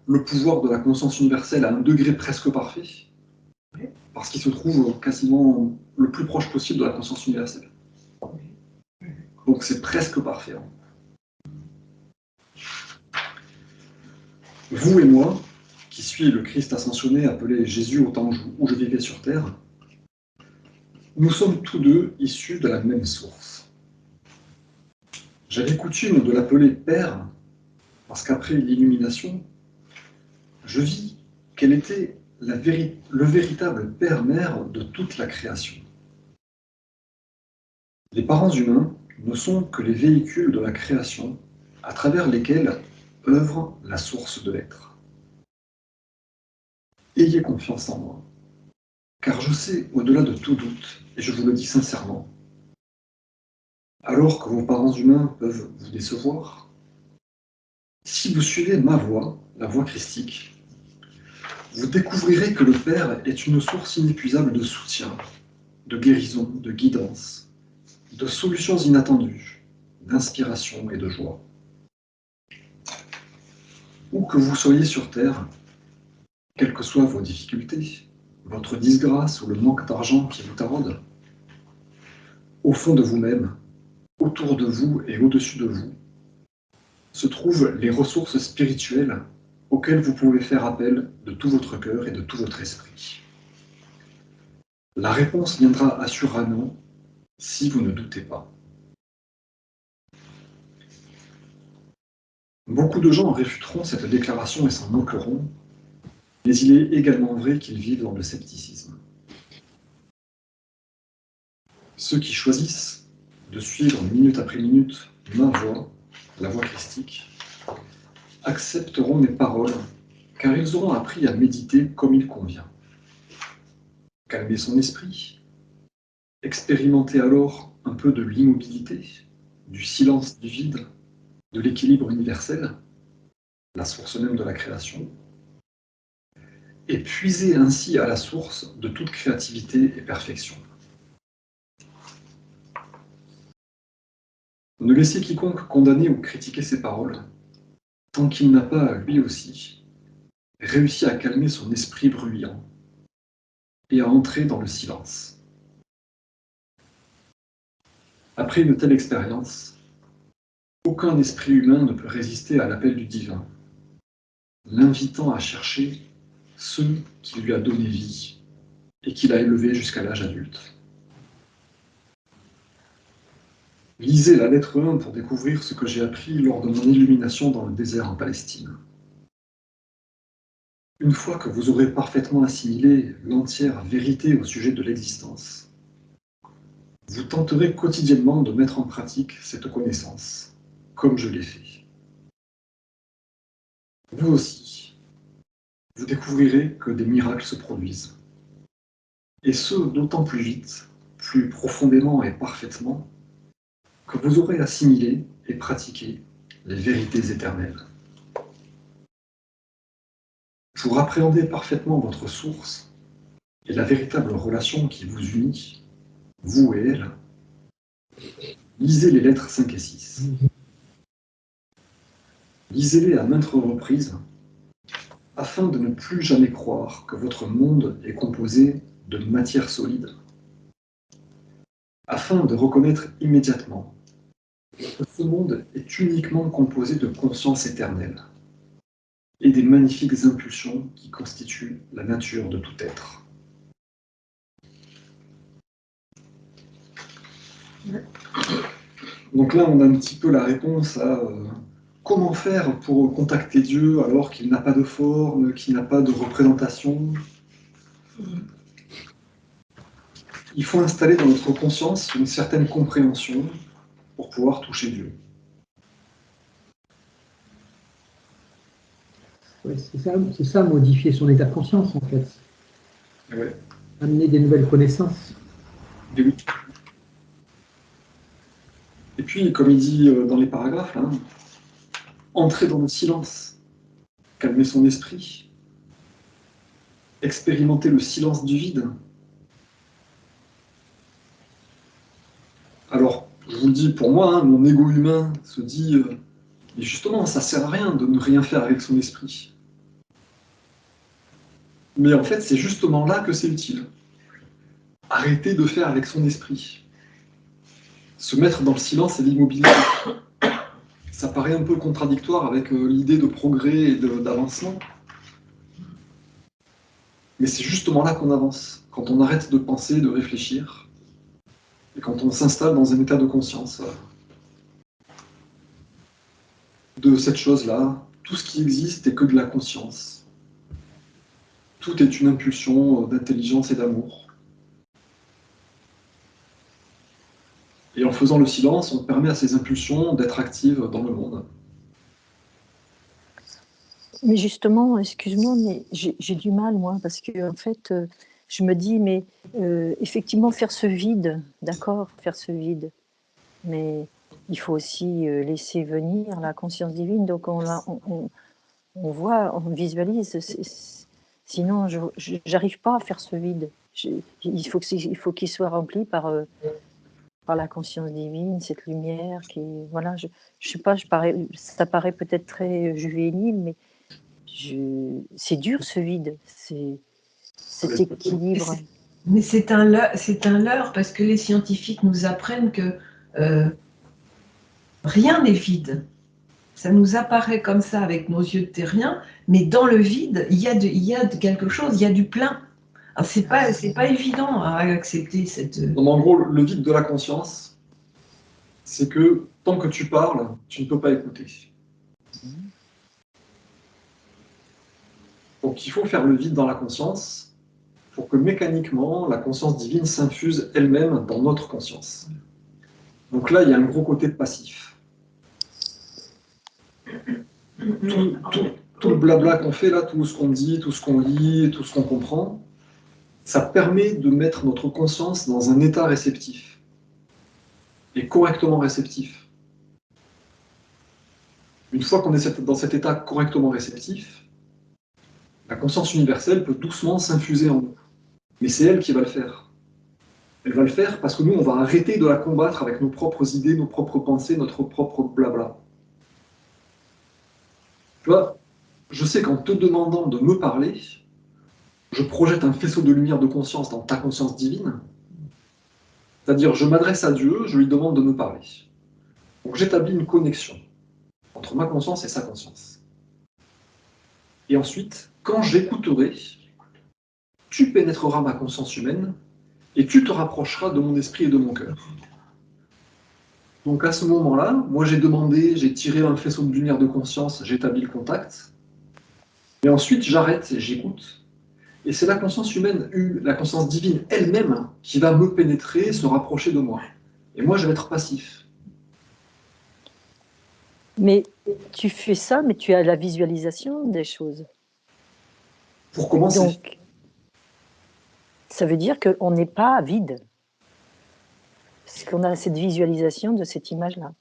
le pouvoir de la conscience universelle à un degré presque parfait, parce qu'il se trouve quasiment le plus proche possible de la conscience universelle. Donc c'est presque parfait. Vous et moi, qui suis le Christ ascensionné appelé Jésus au temps où je vivais sur terre, nous sommes tous deux issus de la même source. J'avais coutume de l'appeler Père, parce qu'après l'illumination, je vis qu'elle était le véritable père-mère de toute la création. Les parents humains ne sont que les véhicules de la création à travers lesquels œuvre la source de l'être. Ayez confiance en moi, car je sais au-delà de tout doute, et je vous le dis sincèrement, alors que vos parents humains peuvent vous décevoir, si vous suivez ma voie, la voie christique, vous découvrirez que le Père est une source inépuisable de soutien, de guérison, de guidance, de solutions inattendues, d'inspiration et de joie. Où que vous soyez sur Terre, quelles que soient vos difficultés, votre disgrâce ou le manque d'argent qui vous taraude, au fond de vous-même, autour de vous et au-dessus de vous, se trouvent les ressources spirituelles auxquelles vous pouvez faire appel de tout votre cœur et de tout votre esprit. La réponse viendra assurément si vous ne doutez pas. Beaucoup de gens réfuteront cette déclaration et s'en moqueront, mais il est également vrai qu'ils vivent dans le scepticisme. Ceux qui choisissent de suivre minute après minute ma voie, la voie christique, accepteront mes paroles, car ils auront appris à méditer comme il convient. Calmer son esprit, expérimenter alors un peu de l'immobilité, du silence du vide, de l'équilibre universel, la source même de la création, et puiser ainsi à la source de toute créativité et perfection. Ne laissez quiconque condamner ou critiquer ses paroles, tant qu'il n'a pas, lui aussi, réussi à calmer son esprit bruyant et à entrer dans le silence. Après une telle expérience, aucun esprit humain ne peut résister à l'appel du divin, l'invitant à chercher ceux qui lui a donné vie et qui l'a élevé jusqu'à l'âge adulte. Lisez la lettre 1 pour découvrir ce que j'ai appris lors de mon illumination dans le désert en Palestine. Une fois que vous aurez parfaitement assimilé l'entière vérité au sujet de l'existence, vous tenterez quotidiennement de mettre en pratique cette connaissance, comme je l'ai fait. Vous aussi, vous découvrirez que des miracles se produisent. Et ce, d'autant plus vite, plus profondément et parfaitement, que vous aurez assimilé et pratiqué les vérités éternelles. Pour appréhender parfaitement votre source et la véritable relation qui vous unit, vous et elle, lisez les lettres 5 et 6. Lisez-les à maintes reprises, afin de ne plus jamais croire que votre monde est composé de matière solide, afin de reconnaître immédiatement Ce monde est uniquement composé de conscience éternelle et des magnifiques impulsions qui constituent la nature de tout être. Donc là, on a un petit peu la réponse à comment faire pour contacter Dieu alors qu'il n'a pas de forme, qu'il n'a pas de représentation. Il faut installer dans notre conscience une certaine compréhension pour pouvoir toucher Dieu. Ouais, c'est ça, modifier son état de conscience, en fait. Ouais. Amener des nouvelles connaissances. Et oui. Et puis, comme il dit dans les paragraphes, là, entrer dans le silence, calmer son esprit, expérimenter le silence du vide. Alors, je vous le dis, pour moi, hein, mon ego humain se dit, mais justement, ça sert à rien de ne rien faire avec son esprit. Mais en fait, c'est justement là que c'est utile. Arrêter de faire avec son esprit. Se mettre dans le silence et l'immobilité. Ça paraît un peu contradictoire avec l'idée de progrès et d'avancement. Mais c'est justement là qu'on avance, quand on arrête de penser, de réfléchir, et quand on s'installe dans un état de conscience de cette chose-là. Tout ce qui existe est que de la conscience. Tout est une impulsion d'intelligence et d'amour. Et en faisant le silence, on permet à ces impulsions d'être actives dans le monde. Mais justement, excuse-moi, mais j'ai du mal, moi, parce que en fait, je me dis, mais effectivement, faire ce vide, d'accord, faire ce vide, mais il faut aussi laisser venir la conscience divine, donc on voit, on visualise, sinon, j'arrive pas à faire ce vide. Il faut qu'il soit rempli par la conscience divine, cette lumière qui, voilà, je sais pas, ça paraît peut-être très juvénile, mais c'est dur ce vide, cet équilibre. Mais c'est un leurre parce que les scientifiques nous apprennent que rien n'est vide. Ça nous apparaît comme ça avec nos yeux de terriens, mais dans le vide, il y a quelque chose, il y a du plein. C'est pas évident à accepter cette... Donc, en gros, le vide de la conscience, c'est que tant que tu parles, tu ne peux pas écouter. Donc il faut faire le vide dans la conscience pour que mécaniquement, la conscience divine s'infuse elle-même dans notre conscience. Donc là, il y a un gros côté de passif. Tout le blabla qu'on fait là, tout ce qu'on dit, tout ce qu'on lit, tout ce qu'on comprend, ça permet de mettre notre conscience dans un état réceptif. Et correctement réceptif. Une fois qu'on est dans cet état correctement réceptif, la conscience universelle peut doucement s'infuser en nous. Mais c'est elle qui va le faire. Elle va le faire parce que nous, on va arrêter de la combattre avec nos propres idées, nos propres pensées, notre propre blabla. Tu vois, je sais qu'en te demandant de me parler, je projette un faisceau de lumière de conscience dans ta conscience divine. C'est-à-dire, je m'adresse à Dieu, je lui demande de me parler. Donc j'établis une connexion entre ma conscience et sa conscience. Et ensuite, quand j'écouterai, tu pénétreras ma conscience humaine et tu te rapprocheras de mon esprit et de mon cœur. Donc à ce moment-là, moi j'ai demandé, j'ai tiré un faisceau de lumière de conscience, j'établis le contact, et ensuite j'arrête et j'écoute. Et c'est la conscience humaine, la conscience divine elle-même, qui va me pénétrer, se rapprocher de moi. Et moi je vais être passif. Mais tu fais ça, mais tu as la visualisation des choses. Pour commencer. Donc, ça veut dire qu'on n'est pas vide. Parce qu'on a cette visualisation de cette image-là.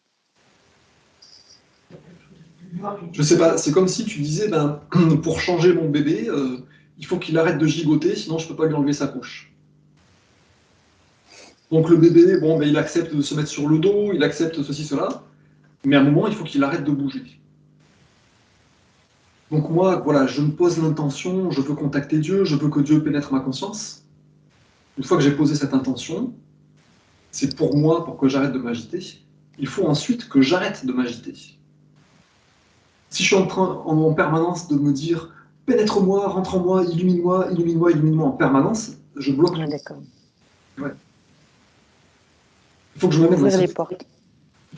Je sais pas, c'est comme si tu disais, ben, pour changer mon bébé, il faut qu'il arrête de gigoter, sinon je ne peux pas lui enlever sa couche. Donc le bébé, bon, ben, il accepte de se mettre sur le dos, il accepte ceci, cela, mais à un moment, il faut qu'il arrête de bouger. Donc moi, voilà, je me pose l'intention, je veux contacter Dieu, je veux que Dieu pénètre ma conscience. Une fois que j'ai posé cette intention, c'est pour moi, pour que j'arrête de m'agiter. il faut ensuite que j'arrête de m'agiter. Si je suis en permanence de me dire « pénètre-moi, rentre en moi, illumine-moi, illumine-moi, illumine-moi » en permanence, je bloque Ah, tout. d'accord. Ouais. Il faut que je me mette Ouvrir les portes.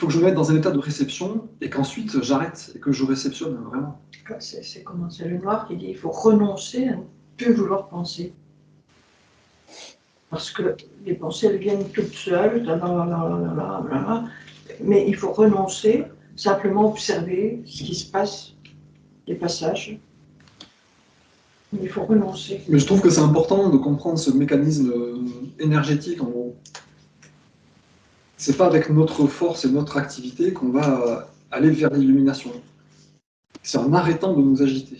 il faut que je me mette dans un état de réception et qu'ensuite j'arrête et que je réceptionne vraiment. C'est comment? C'est le noir qui dit il faut renoncer à ne plus vouloir penser. Parce que les pensées, elles viennent toutes seules, mais il faut renoncer, simplement observer ce qui se passe, les passages. Mais il faut renoncer. Mais je trouve que c'est important de comprendre ce mécanisme énergétique en gros. C'est pas avec notre force et notre activité qu'on va aller vers l'illumination. C'est en arrêtant de nous agiter.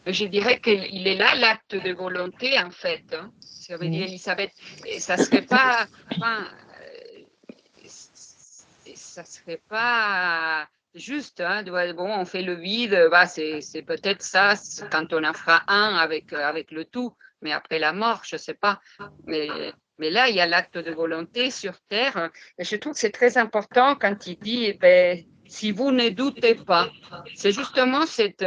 Je dirais qu'il est là l'acte de volonté, en fait. Hein. Ça veut dire, Elisabeth, et ça serait pas, ça serait pas juste. Hein, bon, on fait le vide, bah, c'est peut-être ça quand on en fera un avec le tout, mais après la mort, je sais pas. Mais là, il y a l'acte de volonté sur Terre. Et je trouve que c'est très important quand il dit, ben, si vous ne doutez pas, c'est justement cette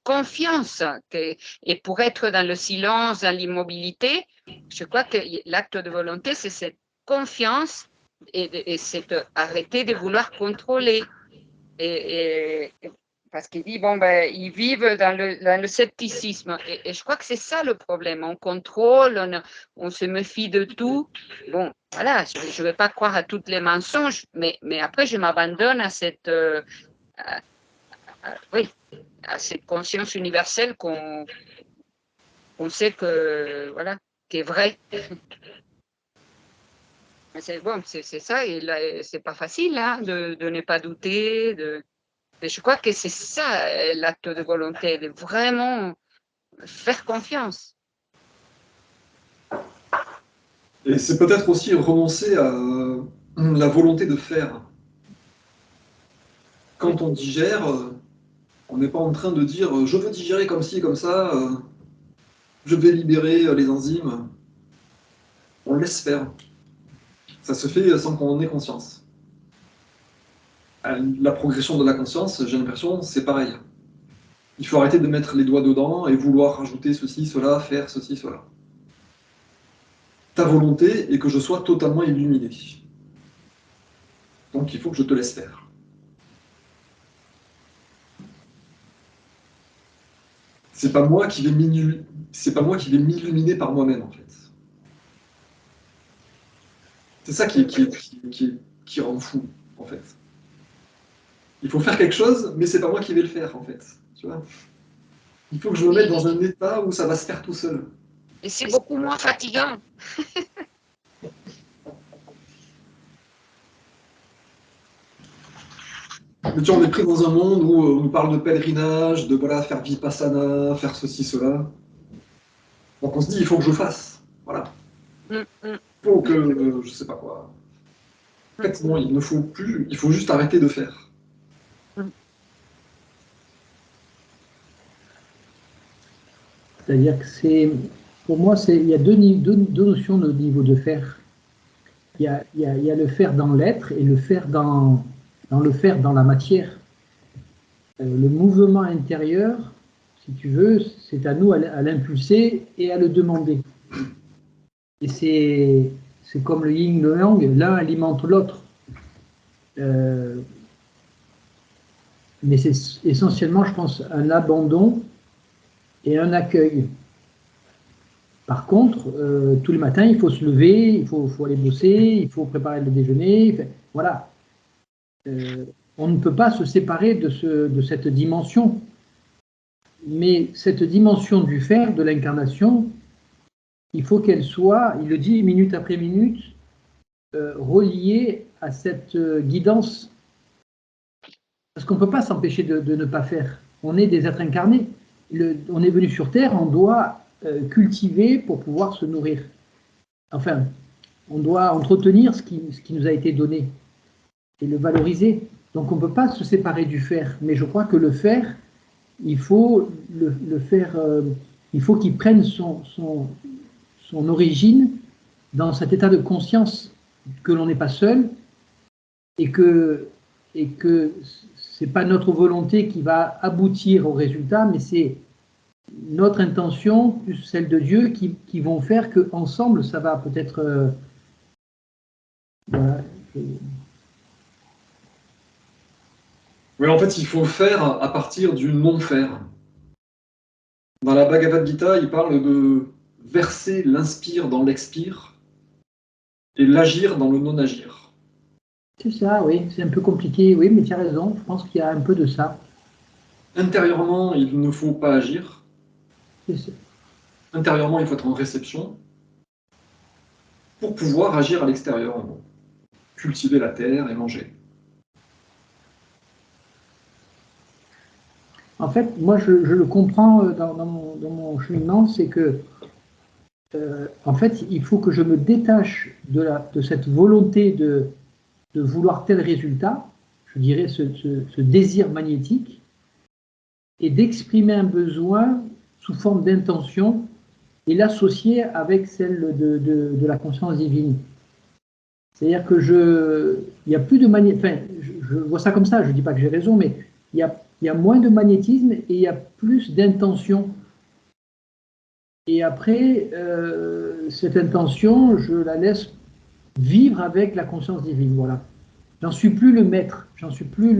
confiance. Et pour être dans le silence, dans l'immobilité, je crois que l'acte de volonté, c'est cette confiance et c'est arrêter de vouloir contrôler. Parce qu'il dit, bon, ben, ils vivent dans le scepticisme. Et je crois que c'est ça le problème. On contrôle, on se méfie de tout. Bon, voilà, je ne vais pas croire à tous les mensonges, mais après, je m'abandonne à cette, oui, à cette conscience universelle qu'on sait que, voilà, qui est vraie. Mais c'est bon, c'est ça, et là, c'est pas facile hein, de ne pas douter. Mais je crois que c'est ça l'acte de volonté, de vraiment faire confiance. Et c'est peut-être aussi renoncer à la volonté de faire. Quand on digère, on n'est pas en train de dire je veux digérer comme ci, comme ça, je vais libérer les enzymes. On laisse faire. Ça se fait sans qu'on en ait conscience. La progression de la conscience, j'ai l'impression, c'est pareil. Il faut arrêter de mettre les doigts dedans et vouloir rajouter ceci, cela, faire ceci, cela. Ta volonté est que je sois totalement illuminé. Donc il faut que je te laisse faire. C'est pas moi qui vais m'illuminer par moi-même en fait. C'est ça qui rend fou en fait. Il faut faire quelque chose, mais c'est pas moi qui vais le faire en fait. Tu vois ? Il faut que je me mette dans un état où ça va se faire tout seul. Et c'est beaucoup moins fatigant. Mais tu vois, on est pris dans un monde où on nous parle de pèlerinage, de voilà, faire vipassana, faire ceci, cela. Donc on se dit, il faut que je fasse. Voilà. Il faut que, je sais pas quoi. En fait, non, il ne faut plus, il faut juste arrêter de faire. C'est-à-dire que c'est, pour moi, il y a deux notions de niveau de faire. Il y a le faire dans l'être et le faire dans le faire dans la matière. Le mouvement intérieur, si tu veux, c'est à nous à l'impulser et à le demander. Et c'est comme le yin, le yang, l'un alimente l'autre. Mais c'est essentiellement, je pense, un abandon et un accueil. Par contre, tous les matins, il faut se lever, il faut aller bosser, il faut préparer le déjeuner, voilà. On ne peut pas se séparer de cette dimension. Mais cette dimension du faire, de l'incarnation, il faut qu'elle soit, il le dit minute après minute, reliée à cette guidance. Parce qu'on ne peut pas s'empêcher de ne pas faire. On est des êtres incarnés. On est venu sur Terre, on doit cultiver pour pouvoir se nourrir. Enfin, on doit entretenir ce qui nous a été donné et le valoriser. Donc on ne peut pas se séparer du faire. Mais je crois que le faire, il faut le faire, il faut qu'il prenne son origine dans cet état de conscience que l'on n'est pas seul et que c'est pas notre volonté qui va aboutir au résultat, mais c'est notre intention plus celle de Dieu qui vont faire qu'ensemble, ça va peut-être... voilà. Oui, en fait, il faut faire à partir du non-faire. Dans la Bhagavad Gita, il parle de verser l'inspire dans l'expire et l'agir dans le non-agir. C'est ça, oui, c'est un peu compliqué, oui, mais tu as raison, je pense qu'il y a un peu de ça. Intérieurement, il ne faut pas agir. C'est ça. Intérieurement, il faut être en réception pour pouvoir agir à l'extérieur, en gros. Cultiver la terre et manger. En fait, moi, je le comprends dans mon cheminement, c'est que, en fait, il faut que je me détache de cette volonté de vouloir tel résultat, je dirais ce désir magnétique, et d'exprimer un besoin sous forme d'intention et l'associer avec celle de la conscience divine. C'est-à-dire que il n'y a plus de magnétisme, enfin, je vois ça comme ça, je ne dis pas que j'ai raison, mais il y a moins de magnétisme et il y a plus d'intention. Et après, cette intention, je la laisse vivre avec la conscience divine. Voilà. J'en suis plus le maître, j'en suis plus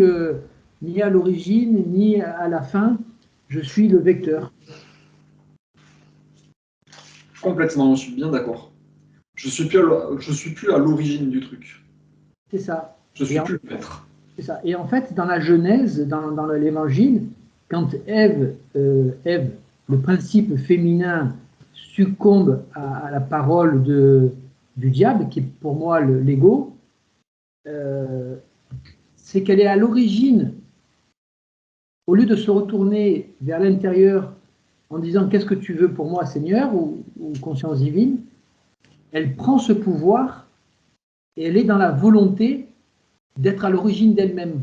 ni à l'origine, ni à la fin, je suis le vecteur. Complètement, je suis bien d'accord. Je suis plus à l'origine du truc. C'est ça. Je suis plus le maître. C'est ça. Et en fait, dans la Genèse, dans l'Évangile, quand Ève, le principe féminin, succombe à la parole du diable, qui est pour moi l'ego, c'est qu'elle est à l'origine, au lieu de se retourner vers l'intérieur en disant « Qu'est-ce que tu veux pour moi, Seigneur ?» ou conscience divine, elle prend ce pouvoir et elle est dans la volonté d'être à l'origine d'elle-même.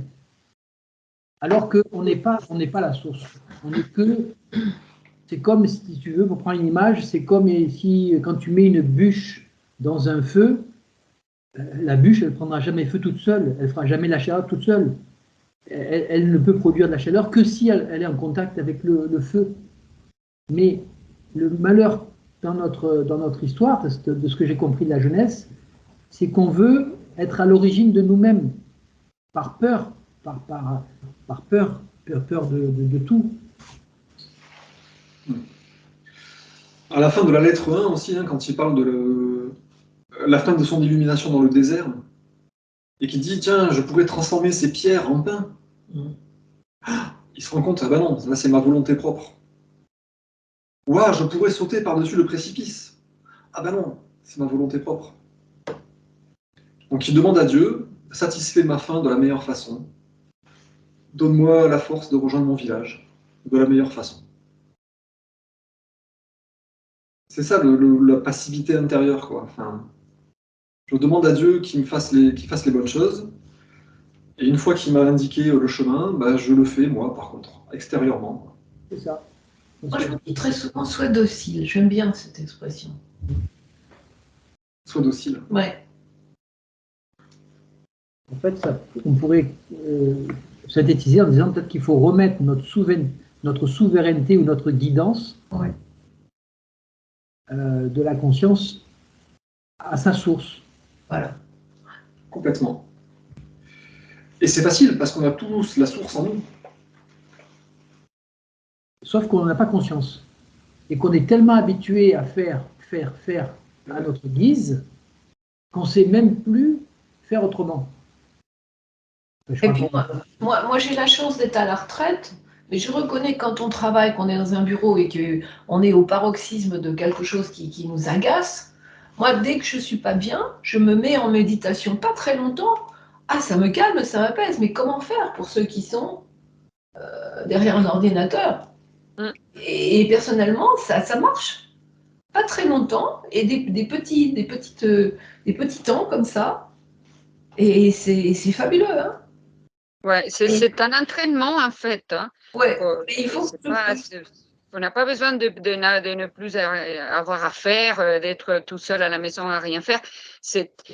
Alors qu'on n'est pas la source. On n'est que... C'est comme, si tu veux, pour prendre une image, c'est comme si quand tu mets une bûche dans un feu, la bûche, elle ne prendra jamais feu toute seule, elle ne fera jamais la chaleur toute seule. Elle ne peut produire de la chaleur que si elle est en contact avec le feu. Mais le malheur dans notre histoire, de ce que j'ai compris de la jeunesse, c'est qu'on veut être à l'origine de nous-mêmes, par peur, par peur de tout. À la fin de la lettre 1 aussi, hein, quand il parle de la fin de son illumination dans le désert, et qui dit, tiens, je pourrais transformer ces pierres en pain. Il se rend compte, ah ben non, là c'est ma volonté propre. Ouah, je pourrais sauter par-dessus le précipice. Ah ben non, c'est ma volonté propre. Donc il demande à Dieu, satisfais ma faim de la meilleure façon. Donne-moi la force de rejoindre mon village de la meilleure façon. C'est ça la passivité intérieure, quoi. Enfin, je demande à Dieu qu'il fasse les bonnes choses. Et une fois qu'il m'a indiqué le chemin, bah, je le fais, moi, par contre, extérieurement. C'est ça. Moi, je me dis très souvent, sois docile. J'aime bien cette expression. Sois docile. Ouais. En fait, on pourrait synthétiser en disant peut-être qu'il faut remettre notre souveraineté ou notre guidance de la conscience à sa source. Voilà. Complètement. Et c'est facile, parce qu'on a tous la source en nous. Sauf qu'on n'en a pas conscience. Et qu'on est tellement habitué à faire à notre guise, qu'on ne sait même plus faire autrement. Et puis moi j'ai la chance d'être à la retraite, mais je reconnais que quand on travaille, qu'on est dans un bureau et qu'on est au paroxysme de quelque chose qui nous agace, moi, dès que je ne suis pas bien, je me mets en méditation pas très longtemps. Ah, ça me calme, ça m'apaise, mais comment faire pour ceux qui sont derrière un ordinateur? Et personnellement, ça marche. Pas très longtemps, et des petits temps comme ça, et c'est fabuleux, hein. Ouais, c'est un entraînement en fait. Hein. Ouais, mais il faut On n'a pas besoin de ne plus avoir à faire, d'être tout seul à la maison à rien faire.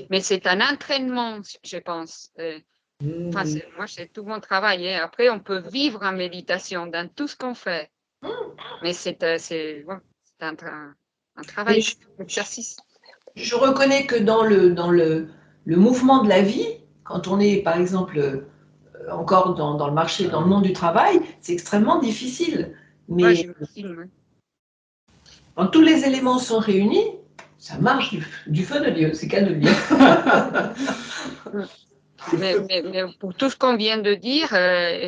Mais c'est un entraînement, je pense. Enfin, moi, c'est tout mon travail. Hein. Après, on peut vivre en méditation dans tout ce qu'on fait. Mais c'est un travail, un exercice. Je reconnais que dans le mouvement de la vie, quand on est, par exemple, encore dans le marché, dans le monde du travail, c'est extrêmement difficile. Mais j'imagine, quand tous les éléments sont réunis, ça marche du feu de Dieu, c'est qu'à de le dire. Mais pour tout ce qu'on vient de dire,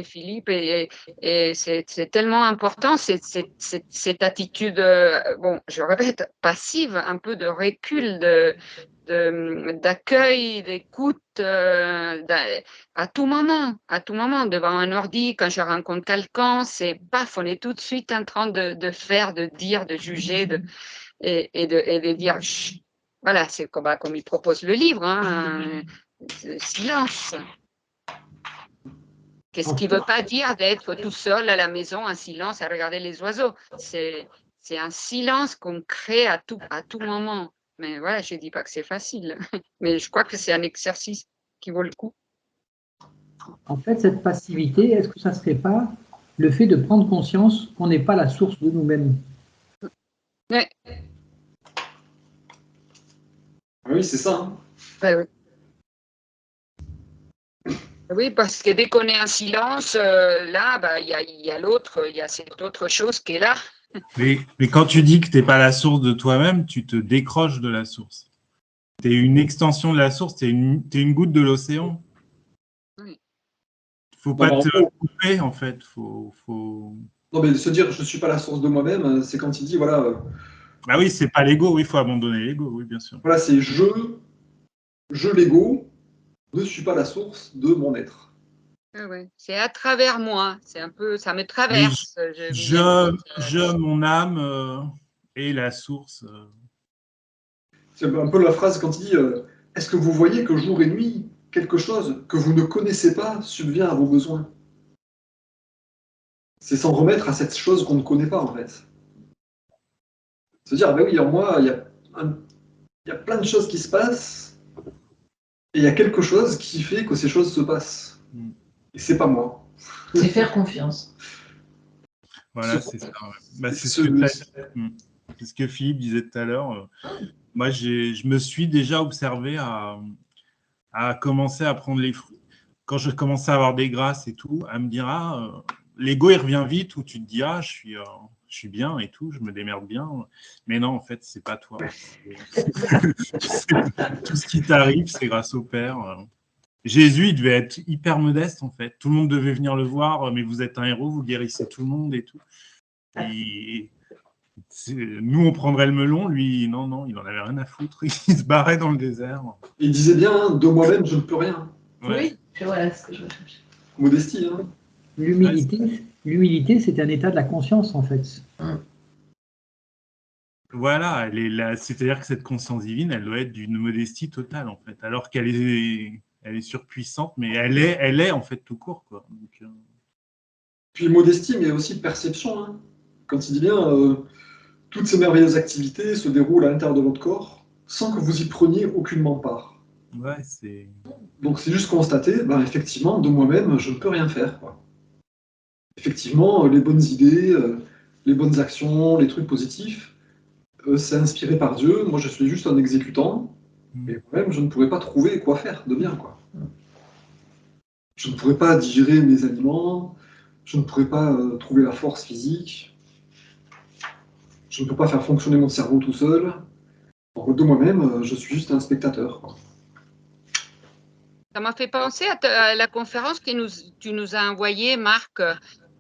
Philippe, et c'est tellement important, cette attitude, bon, je répète, passive, un peu de recul, d'accueil, d'écoute, à tout moment, devant un ordi, quand je rencontre quelqu'un, c'est paf, on est tout de suite en train de faire, de dire, de juger, et de dire, chut, voilà, c'est comme il propose le livre, hein, silence. Qu'est-ce qui ne veut pas dire d'être tout seul à la maison en silence à regarder les oiseaux? C'est un silence qu'on crée à tout moment. Mais voilà, je ne dis pas que c'est facile. Mais je crois que c'est un exercice qui vaut le coup. En fait, cette passivité, est-ce que ça ne serait pas le fait de prendre conscience qu'on n'est pas la source de nous-mêmes? Ouais. Oui, c'est ça. Hein. Oui. Oui, parce que dès qu'on est en silence, là, il y a l'autre, il y a cette autre chose qui est là. Mais quand tu dis que tu n'es pas la source de toi-même, tu te décroches de la source. Tu es une extension de la source, tu es une goutte de l'océan. Oui. Faut pas te couper, en fait. Faut... Non, mais se dire je ne suis pas la source de moi-même, c'est quand il dit, voilà. Ah oui, c'est pas l'ego, oui, il faut abandonner l'ego, oui, bien sûr. Voilà, c'est je l'ego, ne suis pas la source de mon être. Ouais. C'est à travers moi, c'est un peu, ça me traverse. Mon âme est la source. C'est un peu la phrase quand il dit est-ce que vous voyez que jour et nuit, quelque chose que vous ne connaissez pas subvient à vos besoins? C'est s'en remettre à cette chose qu'on ne connaît pas, en fait. Se dire, ben oui, en moi, il y a plein de choses qui se passent, et il y a quelque chose qui fait que ces choses se passent. Et c'est pas moi. C'est faire confiance. Voilà, c'est ça. Bah, c'est ce que Philippe disait tout à l'heure. Moi, je me suis déjà observé à commencer à prendre les fruits. Quand je commençais à avoir des grâces et tout, à me dire, l'ego, il revient vite, où tu te dis, je suis bien et tout, je me démerde bien. Mais non, en fait, c'est pas toi. Tout ce qui t'arrive, c'est grâce au Père. Jésus, il devait être hyper modeste, en fait. Tout le monde devait venir le voir, mais vous êtes un héros, vous guérissez tout le monde et tout. Et nous, on prendrait le melon, lui, non, il en avait rien à foutre. Il se barrait dans le désert. Il disait bien, hein, de moi-même, je ne peux rien. Ouais. Oui, voilà ce que je recherche. Modestie, hein. L'humilité, c'est un état de la conscience, en fait. Voilà, c'est-à-dire que cette conscience divine, elle doit être d'une modestie totale, en fait, alors qu'elle est surpuissante, mais elle est en fait tout court, quoi. Donc, Puis modestie, mais aussi perception. Hein. Quand il dit bien, toutes ces merveilleuses activités se déroulent à l'intérieur de votre corps sans que vous y preniez aucunement part. Ouais, c'est... Donc c'est juste constater, effectivement, de moi-même, je ne peux rien faire. Quoi. Effectivement, les bonnes idées, les bonnes actions, les trucs positifs, c'est inspiré par Dieu. Moi, je suis juste un exécutant. Et moi-même, je ne pourrais pas trouver quoi faire de bien. Quoi. Je ne pourrais pas digérer mes aliments. Je ne pourrais pas trouver la force physique. Je ne peux pas faire fonctionner mon cerveau tout seul. Donc, de moi-même, je suis juste un spectateur. Quoi. Ça m'a fait penser à la conférence que tu nous as envoyée, Marc,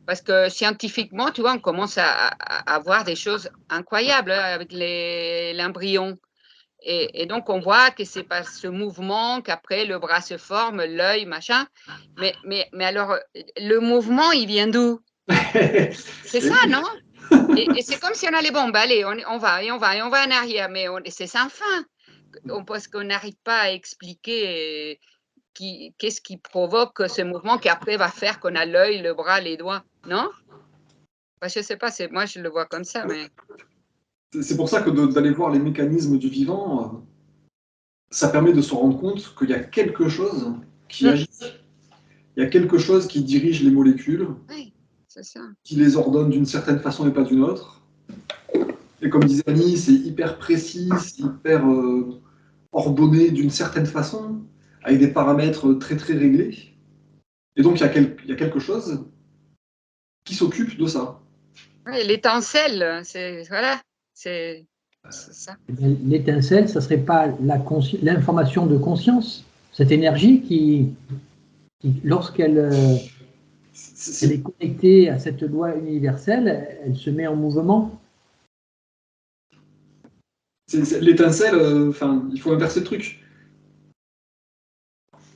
parce que scientifiquement, tu vois, on commence à voir des choses incroyables avec l'embryon. Et donc, on voit que c'est par ce mouvement qu'après le bras se forme, l'œil, machin. Mais alors, le mouvement, il vient d'où? C'est ça, non? Et c'est comme si on allait, bon, allez, on va en arrière, mais c'est sans fin. Parce qu'on n'arrive pas à expliquer qu'est-ce qui provoque ce mouvement qui après va faire qu'on a l'œil, le bras, les doigts, non? Bah, je ne sais pas, moi je le vois comme ça, mais C'est pour ça que d'aller voir les mécanismes du vivant, ça permet de se rendre compte qu'il y a quelque chose qui agit. Il y a quelque chose qui dirige les molécules, oui, c'est ça. qui les ordonne d'une certaine façon et pas d'une autre. Et comme disait Annie, c'est hyper précis, c'est hyper ordonné d'une certaine façon, avec des paramètres très très réglés. Et donc il y a quelque chose qui s'occupe de ça. Oui, l'étincelle, voilà, c'est ça. L'étincelle, ça ne serait pas l'information de conscience, cette énergie qui lorsqu'elle elle est connectée à cette loi universelle, elle se met en mouvement. L'étincelle, il faut inverser le truc.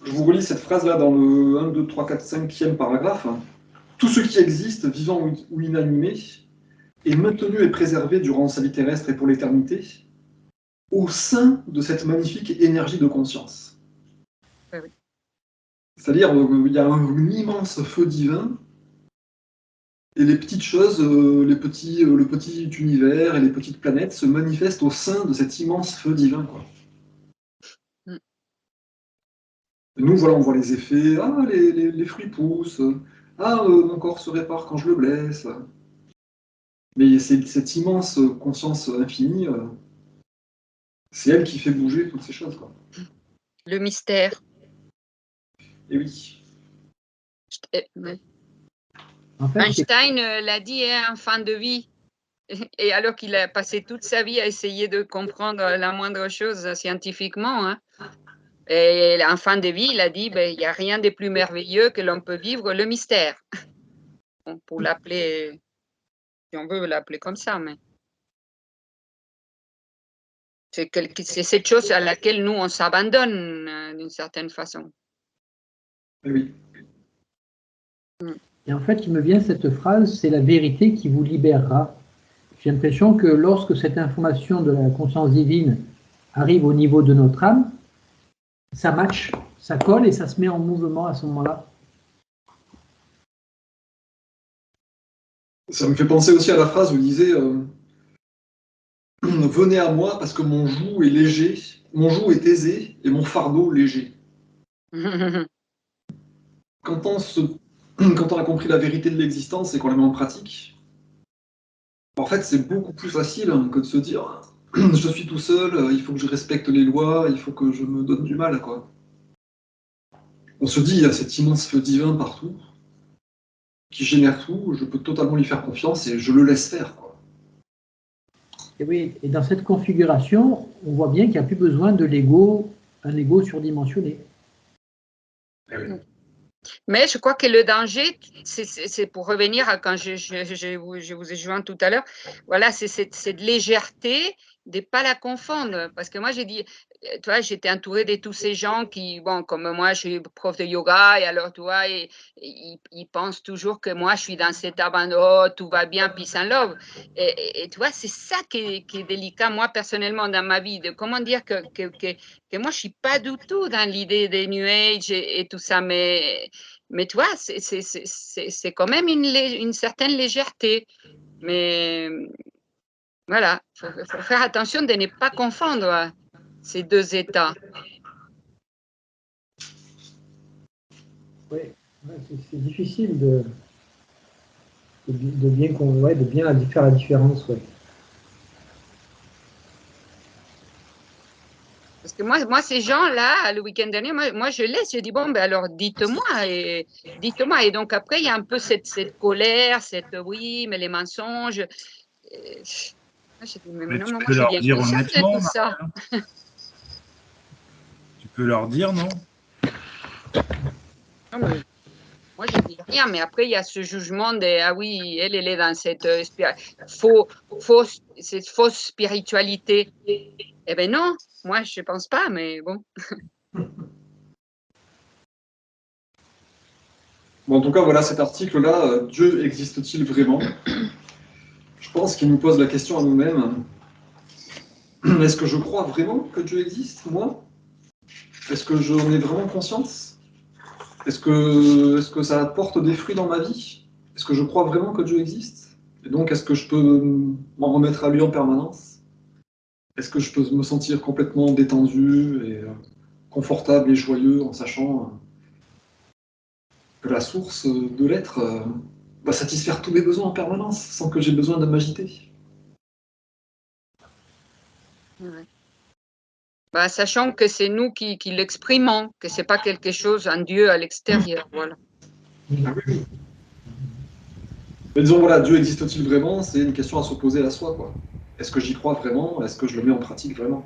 Je vous relis cette phrase-là dans le 1, 2, 3, 4, 5e paragraphe. Tout ce qui existe, vivant ou inanimé, est maintenu et préservé durant sa vie terrestre et pour l'éternité, au sein de cette magnifique énergie de conscience. Oui. C'est-à-dire, il y a un immense feu divin, et les petites choses, le petit univers et les petites planètes se manifestent au sein de cet immense feu divin, quoi. Et nous, voilà, on voit les effets. Ah, les fruits poussent. Ah, mon corps se répare quand je le blesse. Mais c'est cette immense conscience infinie, c'est elle qui fait bouger toutes ces choses, quoi. Le mystère. Et oui. En fait, Einstein l'a dit, hein, en fin de vie. Et alors qu'il a passé toute sa vie à essayer de comprendre la moindre chose scientifiquement, hein. Et en fin de vie, il a dit, il n'y a rien de plus merveilleux que l'on peut vivre, le mystère. Bon, pour l'appeler, si on veut l'appeler comme ça, mais c'est cette chose à laquelle nous, on s'abandonne d'une certaine façon. Et oui. Et en fait, il me vient cette phrase, c'est la vérité qui vous libérera. J'ai l'impression que lorsque cette information de la conscience divine arrive au niveau de notre âme, ça match, ça colle et ça se met en mouvement à ce moment-là. Ça me fait penser aussi à la phrase où il disait venez à moi parce que mon joug est léger, mon joug est aisé et mon fardeau léger. Quand on a compris la vérité de l'existence et qu'on la met en pratique, en fait, c'est beaucoup plus facile que de se dire je suis tout seul, il faut que je respecte les lois, il faut que je me donne du mal, quoi. On se dit, il y a cet immense feu divin partout, qui génère tout, je peux totalement lui faire confiance et je le laisse faire, quoi. Et oui, et dans cette configuration, on voit bien qu'il n'y a plus besoin de l'ego, un ego surdimensionné. Eh oui. Mais je crois que le danger, c'est pour revenir à quand je vous ai joint tout à l'heure, voilà, c'est cette légèreté de ne pas la confondre. Parce que moi, j'ai dit, tu vois, j'étais entourée de tous ces gens qui, bon, comme moi, je suis prof de yoga, et alors, tu vois, ils pensent toujours que moi, je suis dans cet abandon, oh, tout va bien, peace and love. Et tu vois, c'est ça qui est délicat, moi, personnellement, dans ma vie, de comment dire que moi, je ne suis pas du tout dans l'idée des New Age et tout ça, mais tu vois, c'est quand même une certaine légèreté. Mais voilà, il faut faire attention de ne pas confondre ces deux états. Oui, c'est difficile de bien faire la différence. Ouais. Parce que moi ces gens-là, le week-end dernier, moi je laisse, je dis, bon, ben alors dites-moi. Et donc après, il y a un peu cette colère, oui, mais les mensonges. Moi, je dis, mais non, tu moi peux je suis leur bien dire consciente de honnêtement, tout ça. Tu peux leur dire, non? Non, mais moi, je ne dis rien, mais après, il y a ce jugement de ah oui, elle est dans cette cette fausse spiritualité. Eh bien non, moi, je ne pense pas, mais bon. Bon, en tout cas, voilà cet article-là, Dieu existe-t-il vraiment? Je pense qu'il nous pose la question à nous-mêmes. Est-ce que je crois vraiment que Dieu existe, moi? Est-ce que j'en ai vraiment conscience? Est-ce que ça apporte des fruits dans ma vie? Est-ce que je crois vraiment que Dieu existe? Et donc, est-ce que je peux m'en remettre à lui en permanence? Est-ce que je peux me sentir complètement détendu et confortable et joyeux en sachant que la source de l'être va satisfaire tous mes besoins en permanence sans que j'ai besoin de m'agiter? Ouais. Bah, sachant que c'est nous qui l'exprimons, que c'est pas quelque chose, un Dieu à l'extérieur, voilà. Ah oui, oui. Mais disons, voilà, Dieu existe-t-il vraiment? C'est une question à se poser à soi, quoi. Est-ce que j'y crois vraiment? Est-ce que je le mets en pratique vraiment?